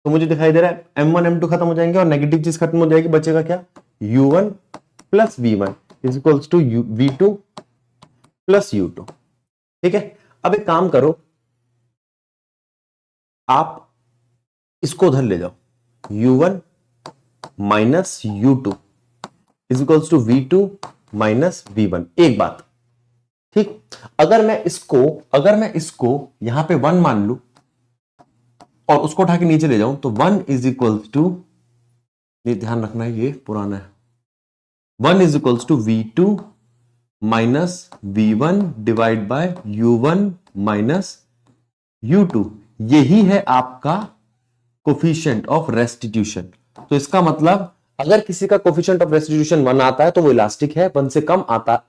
तो मुझे दिखाई दे रहा है m1 m2 खत्म हो जाएंगे और नेगेटिव चीज खत्म हो जाएगी, बचेगा क्या, u1 plus v1 is equals to v2 plus u2, ठीक है। अब एक काम करो, आप इसको उधर ले जाओ, u1 minus u2 is equals to v2 minus v1। एक बात, ठीक, अगर मैं इसको यहां पे 1 मान लू और उसको उठा के नीचे ले जाऊं, तो 1 इज इक्वल्स टू, ये ध्यान रखना है, ये पुराना है, 1 is equals to v2 minus v1 divide by u1 minus u2। यही है आपका कोफिशिएंट ऑफ रेस्टिट्यूशन। तो इसका मतलब अगर किसी का कोफिशिएंट ऑफ रेस्टिट्यूशन 1 आता है तो वो इलास्टिक है, 1 से कम आता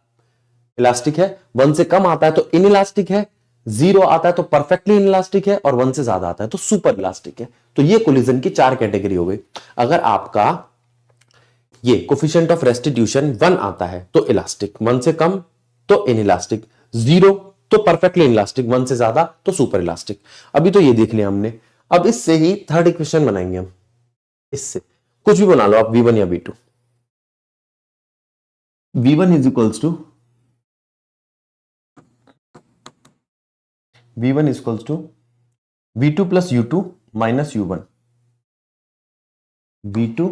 इलास्टिक है, 1 से कम आता है तो इनइलास्टिक है, 0 आता है तो परफेक्टली इनइलास्टिक है, और 1 से ज्यादा आता है तो सुपर इलास्टिक है। तो ये कोलिजन की 4 कैटेगरी हो गई। अगर आपका ये कोफिशिएंट ऑफ रेस्टिट्यूशन 1 आता है तो इलास्टिक, 1 से कम तो इनइलास्टिक, 0 तो परफेक्टली इनइलास्टिक, 1 से ज्यादा तो सुपर इलास्टिक। अभी तो ये देख लिया हमने। अब इससे ही थर्ड इक्वेशन बनाएंगे हम, इससे कुछ भी बना लो आप, v1 या v2। v1 is equals to v2 plus u2 minus u1, v2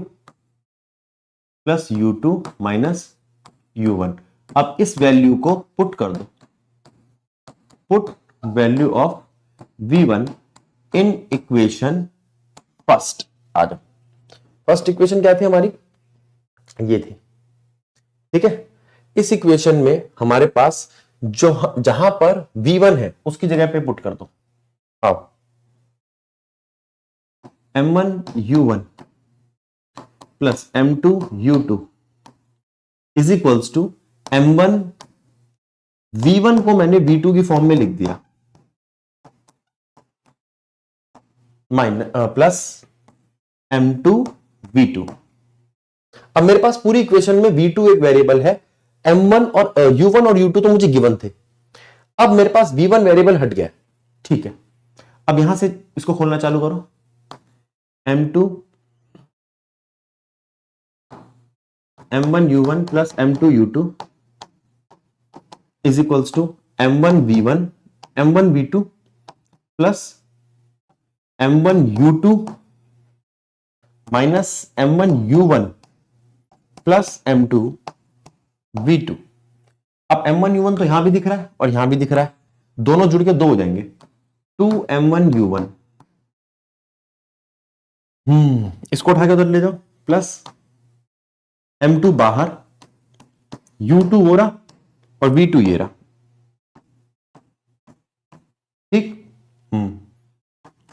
plus u2 minus u1। अब इस वैल्यू को पुट कर दो, put value of v1 in equation first. आ जाओ, फर्स्ट इक्वेशन क्या थी हमारी, ये थी, ठीक है। इस इक्वेशन में हमारे पास जो जहां पर v1 है उसकी जगह पे पुट कर दो। आओ, m1 u1 plus m2 u2 is equals to m1 v1 को मैंने v2 की फॉर्म में लिख दिया, प्लस m2 v2। अब मेरे पास पूरी इक्वेशन में v2 एक वेरिएबल है, m1 और u1 और u2 तो मुझे गिवन थे। अब मेरे पास v1 वेरिएबल हट गया, ठीक है। अब यहां से इसको खोलना चालू करो, m1 u1 plus m2 u2 is equals to m1 v1 m1 v2 plus m1 u2 minus m1 u1 plus m2 v2। अब m1 u1 तो यहां भी दिख रहा है और यहां भी दिख रहा है, दोनों जुड़ के 2 हो जाएंगे, 2m1 u1। इसको उठा के उधर ले जाओ, प्लस m2 बाहर, u2 हो रहा और v2 ये रहा, ठीक।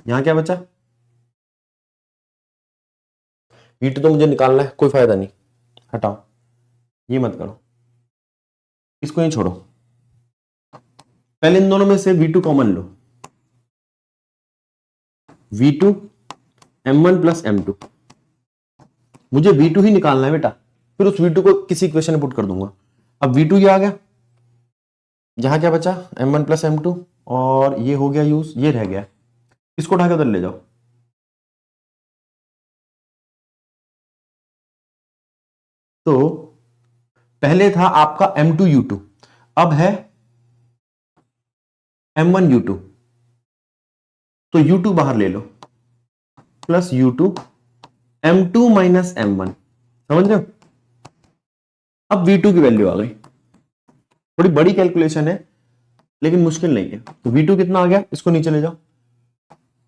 यहां क्या बचा, V2 तो मुझे निकालना है, कोई फायदा नहीं, हटाओ, ये मत करो, इसको ही छोड़ो। पहले इन दोनों में से V2 कॉमन लो, V2 M1 प्लस M2, मुझे V2 ही निकालना है बेटा, फिर उस V2 को किसी इक्वेशन में पुट कर दूंगा। अब V2 ये आ गया, यहां क्या बचा, M1 प्लस M2, और ये हो गया यूज, ये रह गया, इसको उठा के उधर ले जाओ। तो पहले था आपका M2U2, अब है M1U2, तो U2 बाहर ले लो, plus U2 M2 minus M1, समझ रहे हो। अब V2 की वैल्यू आ गई, थोड़ी बड़ी कैलकुलेशन है लेकिन मुश्किल नहीं है। तो V2 कितना आ गया, इसको नीचे ले जाओ,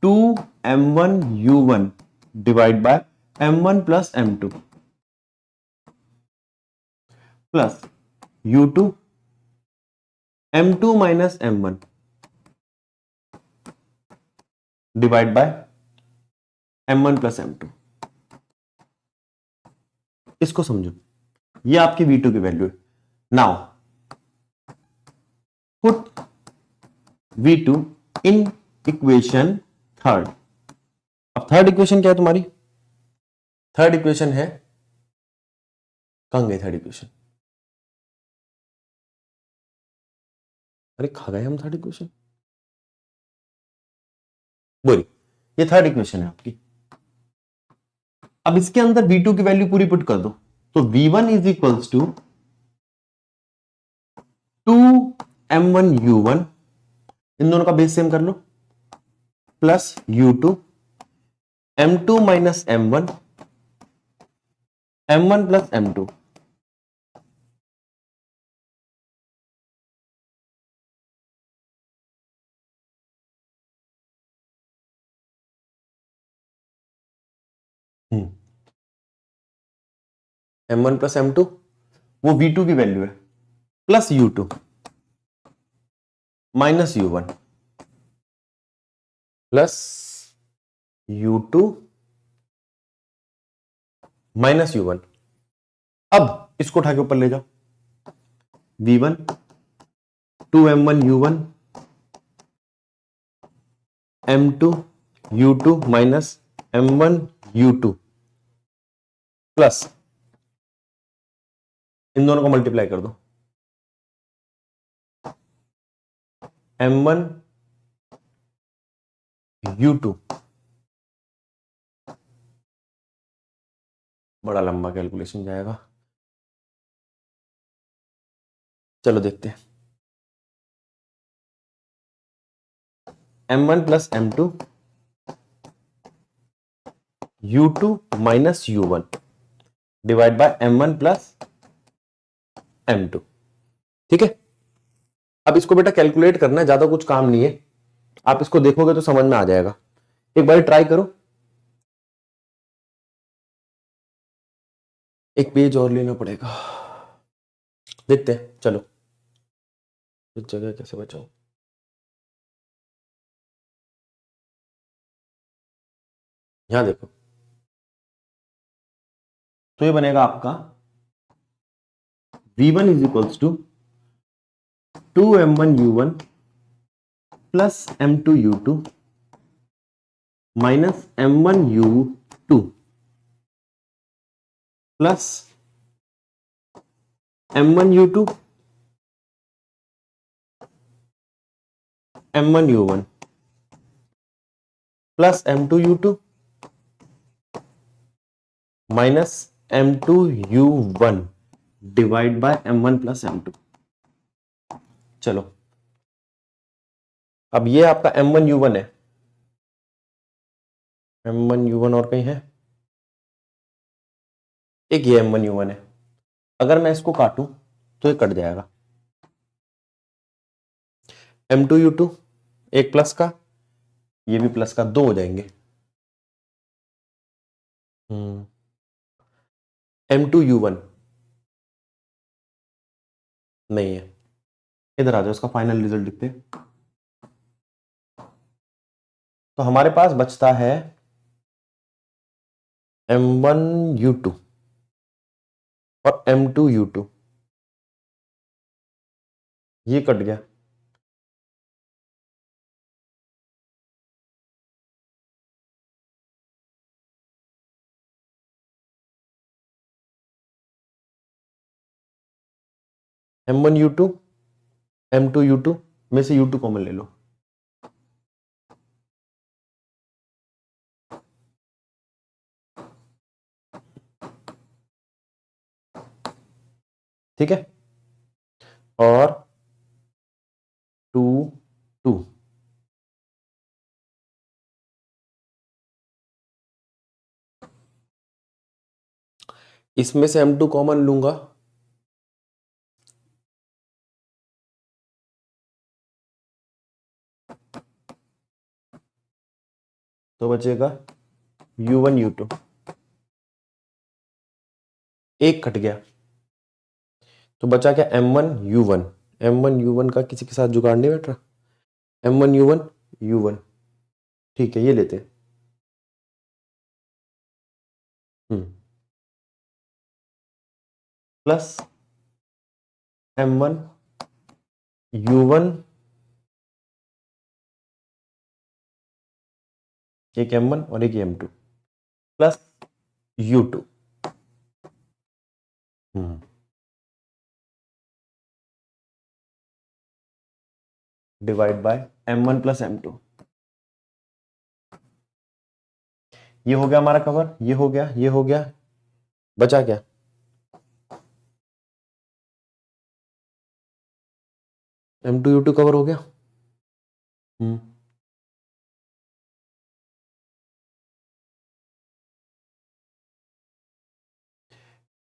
2M1U1 divide by M1 plus M2 plus U2 M2 minus M1 divide by M1 plus M2। इसको समझो, ये आपकी V2 की वैल्यू है। Now put V2 in equation third. अब थर्ड इक्वेशन क्या है तुम्हारी, थर्ड इक्वेशन है, कहां गई थर्ड इक्वेशन, अरे खा गए हम थर्ड इक्वेशन, बोली, ये थर्ड इक्वेशन है आपकी। अब इसके अंदर V2 की वैल्यू पूरी पुट कर दो, तो V1 is equals to 2M1U1, इन दोनों का बेस सेम कर लो, plus U2 M2 minus M1 M1 plus M2 M1 plus M2 वो V2 की वैल्यू है, plus U2 minus U1 plus U2 minus U1। अब इसको उठा के ऊपर ले जाओ, V1 2M1U1 M2 U2 minus M1 U2 plus इन दोनों को मल्टीप्लाई कर दो, M1 U2, बड़ा लंबा कैलकुलेशन जाएगा, चलो देखते हैं। M1 plus M2 U2 minus U1 divide by M1 plus M2, ठीक है। अब इसको बेटा कैलकुलेट करना है, ज्यादा कुछ काम नहीं है, आप इसको देखोगे तो समझ में आ जाएगा, एक बार ट्राई करो। एक पेज और लेना पड़ेगा, देखते हैं, चलो इस जगह कैसे बचाऊं, यहां देखो, तो ये बनेगा आपका V1 is equals to 2M1U1 plus M2U2 minus M1U2 plus M1U2 M1U1 plus M2U2 minus M2U1 divide by M1 plus M2। चलो अब ये आपका M1U1 है, M1U1 और कहीं है, एक ये M1U1 है, अगर मैं इसको काटूं तो ये कट जाएगा, M2U2 एक प्लस का, ये भी प्लस का, दो हो जाएंगे, M2U1 नहीं है, इधर आ जाओ, इसका फाइनल रिजल्ट लिखते हैं। तो हमारे पास बचता है M1U2 और M2U2, ये कट गया। M1U2 M2U2 में से U2 कॉमन ले लो। ठीक है, और 2 2 इसमें से M2 कॉमन लूंगा, तो बचेगा U1U2, एक कट गया, तो बचा क्या M1U1। M1U1 का किसी के साथ जुगाड़ नहीं बैठ रहा। M1U1 U1, ठीक है, ये लेते हैं। प्लस M1U1, एक M1 और एक M2, plus U2। Divide by M1 plus M2। ये हो गया हमारा कवर, ये हो गया, ये हो गया, बचा क्या? M2U2 कवर हो गया।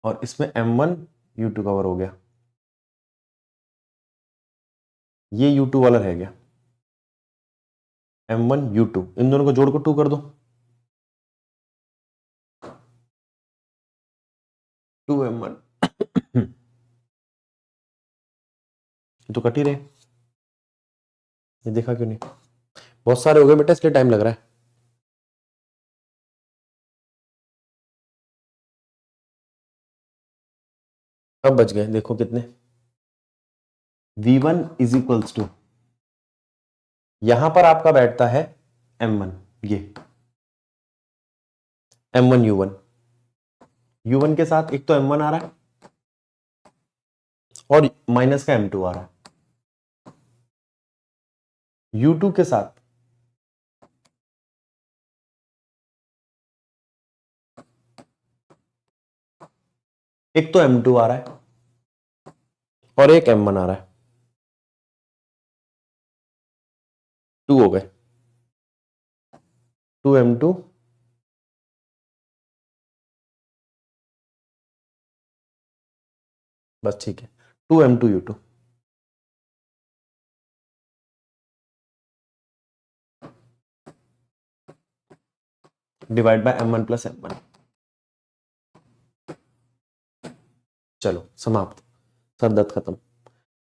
और इसमें M1U2 कवर हो गया, ये U2 वाला रह गया। M1U2, इन दोनों को जोड़ को 2 कर दो, 2M1। तो कट ही रहे, ये देखा क्यों नहीं? बहुत सारे हो गए बेटा, इसलिए टाइम लग रहा है। अब बच गए, देखो कितने। V1 इज इक्वल्स टू, यहां पर आपका बैठता है M1, ये M1U1। U1 के साथ एक तो M1 आ रहा है और माइनस का M2 आ रहा है। U2 के साथ एक तो M2 आ रहा है और एक M1 आ रहा है, 2 हो गए, 2M2 बस, ठीक है, 2M2U2। Divide by M1 plus M1। चलो समाप्त, सर दर्द खत्म।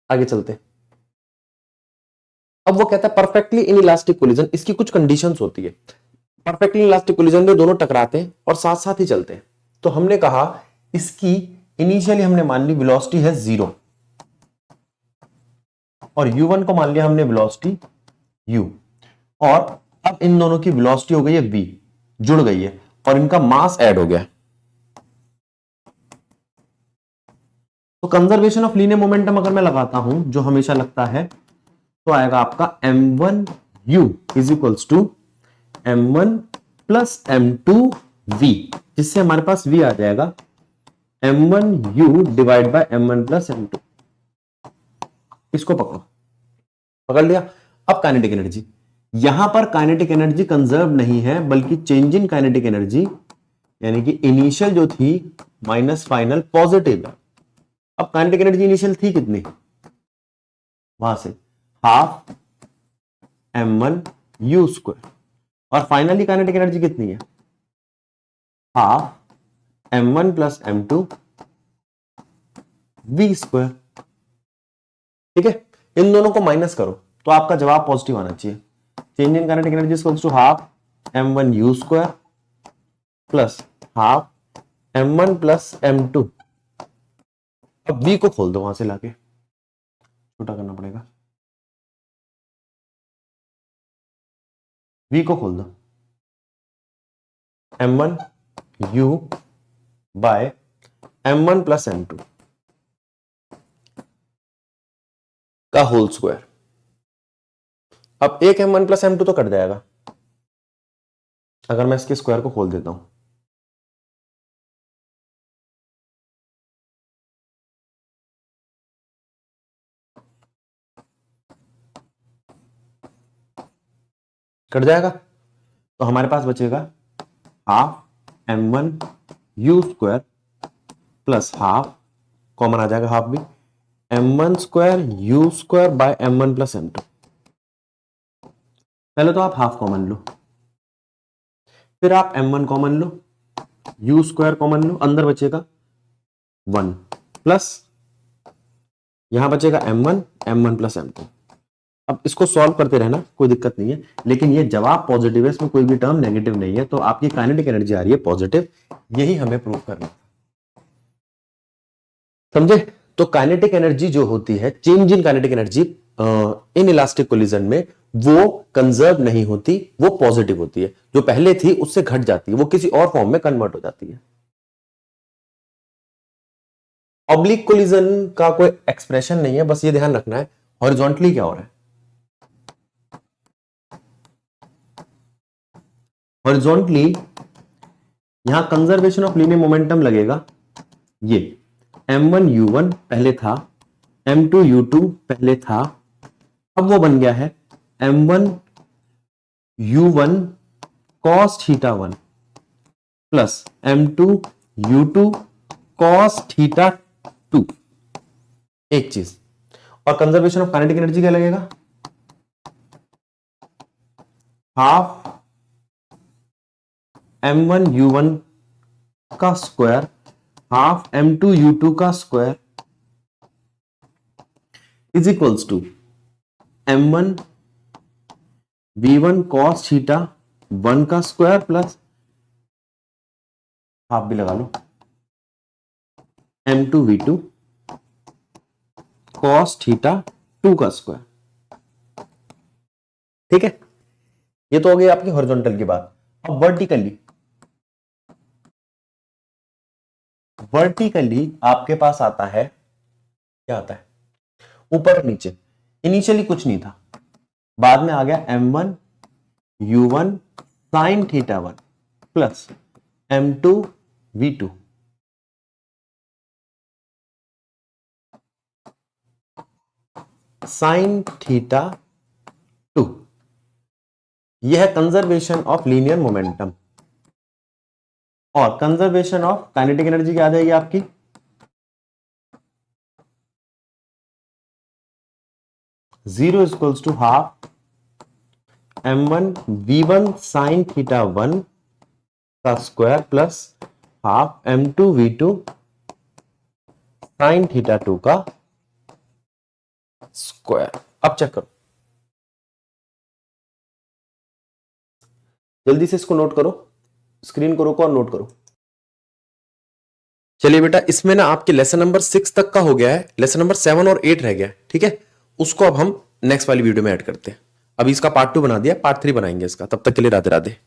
आगे चलते। अब वो कहता है परफेक्टली इन इलास्टिक कोलिजन, इसकी कुछ कंडीशंस होती है। परफेक्टली इन इलास्टिक कोलिजन में दोनों टकराते हैं और साथ साथ ही चलते हैं। तो हमने कहा इसकी इनिशियली हमने मान ली वेलोसिटी है 0 और U1 को मान लिया हमने वेलोसिटी U, और अब इन दोनों की वेलोसिटी हो गई है V, जुड़ गई है और इनका मास ऐड हो गया। तो कंजर्वेशन ऑफ लीनियर मोमेंटम अगर मैं लगाता हूं, जो हमेशा लगता है, तो आएगा आपका M1U is equals to M1 plus M2V, जिससे हमारे पास V आ जाएगा M1U divide by M1 plus M2। इसको पकड़ो, पकड़ लिया। अब काइनेटिक एनर्जी, यहां पर काइनेटिक एनर्जी कंजर्व नहीं है, बल्कि चेंज इन काइनेटिक एनर्जी, यानी कि इनिशियल जो थी माइनस फाइनल पॉजिटिव है। अब काइनेटिक एनर्जी इनिशियल थी कितनी, वहां से हाफ M1U स्क्वायर, और फाइनली काइनेटिक एनर्जी कितनी है, half M1 plus M2 V square. ठीक है, इन दोनों को माइनस करो तो आपका जवाब पॉजिटिव आना चाहिए। Change in kinetic energy equals to half m1 u square plus half m1 plus m2। अब v को खोल दो, वहां से लाके छोटा करना पड़ेगा, v को खोल दो, m1 u bye m1 plus m2 का होल स्क्वायर। अब एक m1 प्लस m2 तो कट जाएगा अगर मैं इसके स्क्वायर को खोल देता हूं। कट जाएगा तो हमारे पास बचेगा half m1 u square plus half, common आ जाएगा हाफ भी, m1 square u square by m1 plus m2। पहले तो आप हाफ कॉमन लो, फिर आप m1 कॉमन लो, u स्क्वायर कॉमन लो, अंदर बचेगा 1 प्लस यहां बचेगा m1 प्लस m2। अब इसको सॉल्व करते रहना, कोई दिक्कत नहीं है, लेकिन ये जवाब पॉजिटिव है, इसमें कोई भी टर्म नेगेटिव नहीं है, तो आपकी काइनेटिक एनर्जी आ रही है पॉजिटिव, यही हमें प्रूव करना है। समझे? तो काइनेटिक एनर्जी जो होती है, change in kinetic energy in elastic collision में, वो कंजर्व नहीं होती, वो पॉजिटिव होती है। जो पहले थी उससे घट जाती है, वो किसी और फॉर्म में कन्वर्ट हो जाती है। ऑब्लिक कोलिजन का कोई एक्सप्रेशन नहीं है, बस ये ध्यान रखना है हॉरिजॉन्टली क्या हो रहा है। हॉरिजॉन्टली यहां कंजर्वेशन ऑफ लीनियर मोमेंटम लगेगा। ये m1 u1 पहले था, m2 u2 पहले था, अब वो बन गया है m1 u1 cos theta 1 plus m2 u2 cos theta 2। एक चीज, और कंजर्वेशन ऑफ काइनेटिक एनर्जी क्या लगेगा? हाफ m1 u1 का स्क्वायर हाफ m2 u2 का square is equals to m1 v1 cos theta 1 का स्क्वायर प्लस हाफ भी लगा लो m2 v2 cos थीटा 2 का स्क्वायर। ठीक है, ये तो हो गई आपकी हॉरिजॉन्टल की बात। अब वर्टिकली आपके पास आता है, क्या आता है? ऊपर नीचे। इनिशियली कुछ नहीं था, बाद में आ गया m1 u1 sin theta 1 plus m2 v2 sin theta 2। यह है कंजर्वेशन ऑफ लीनियर मोमेंटम। और कंजर्वेशन ऑफ काइनेटिक एनर्जी क्या आ जाएगी आपकी? Zero equals to half m1 v1 sin theta 1 का square plus half m2 v2 sin theta 2 का स्क्वायर। अब चेक करो, जल्दी से इसको नोट करो, स्क्रीन को रोको और नोट करो। चलिए बेटा, इसमें ना आपके लेसन नंबर 6 तक का हो गया है, लेसन नंबर 7 और 8 रह गया। ठीक है, उसको अब हम नेक्स्ट वाली वीडियो में ऐड करते हैं। अभी इसका पार्ट 2 बना दिया, पार्ट 3 बनाएंगे इसका। तब तक के लिए राधे राधे।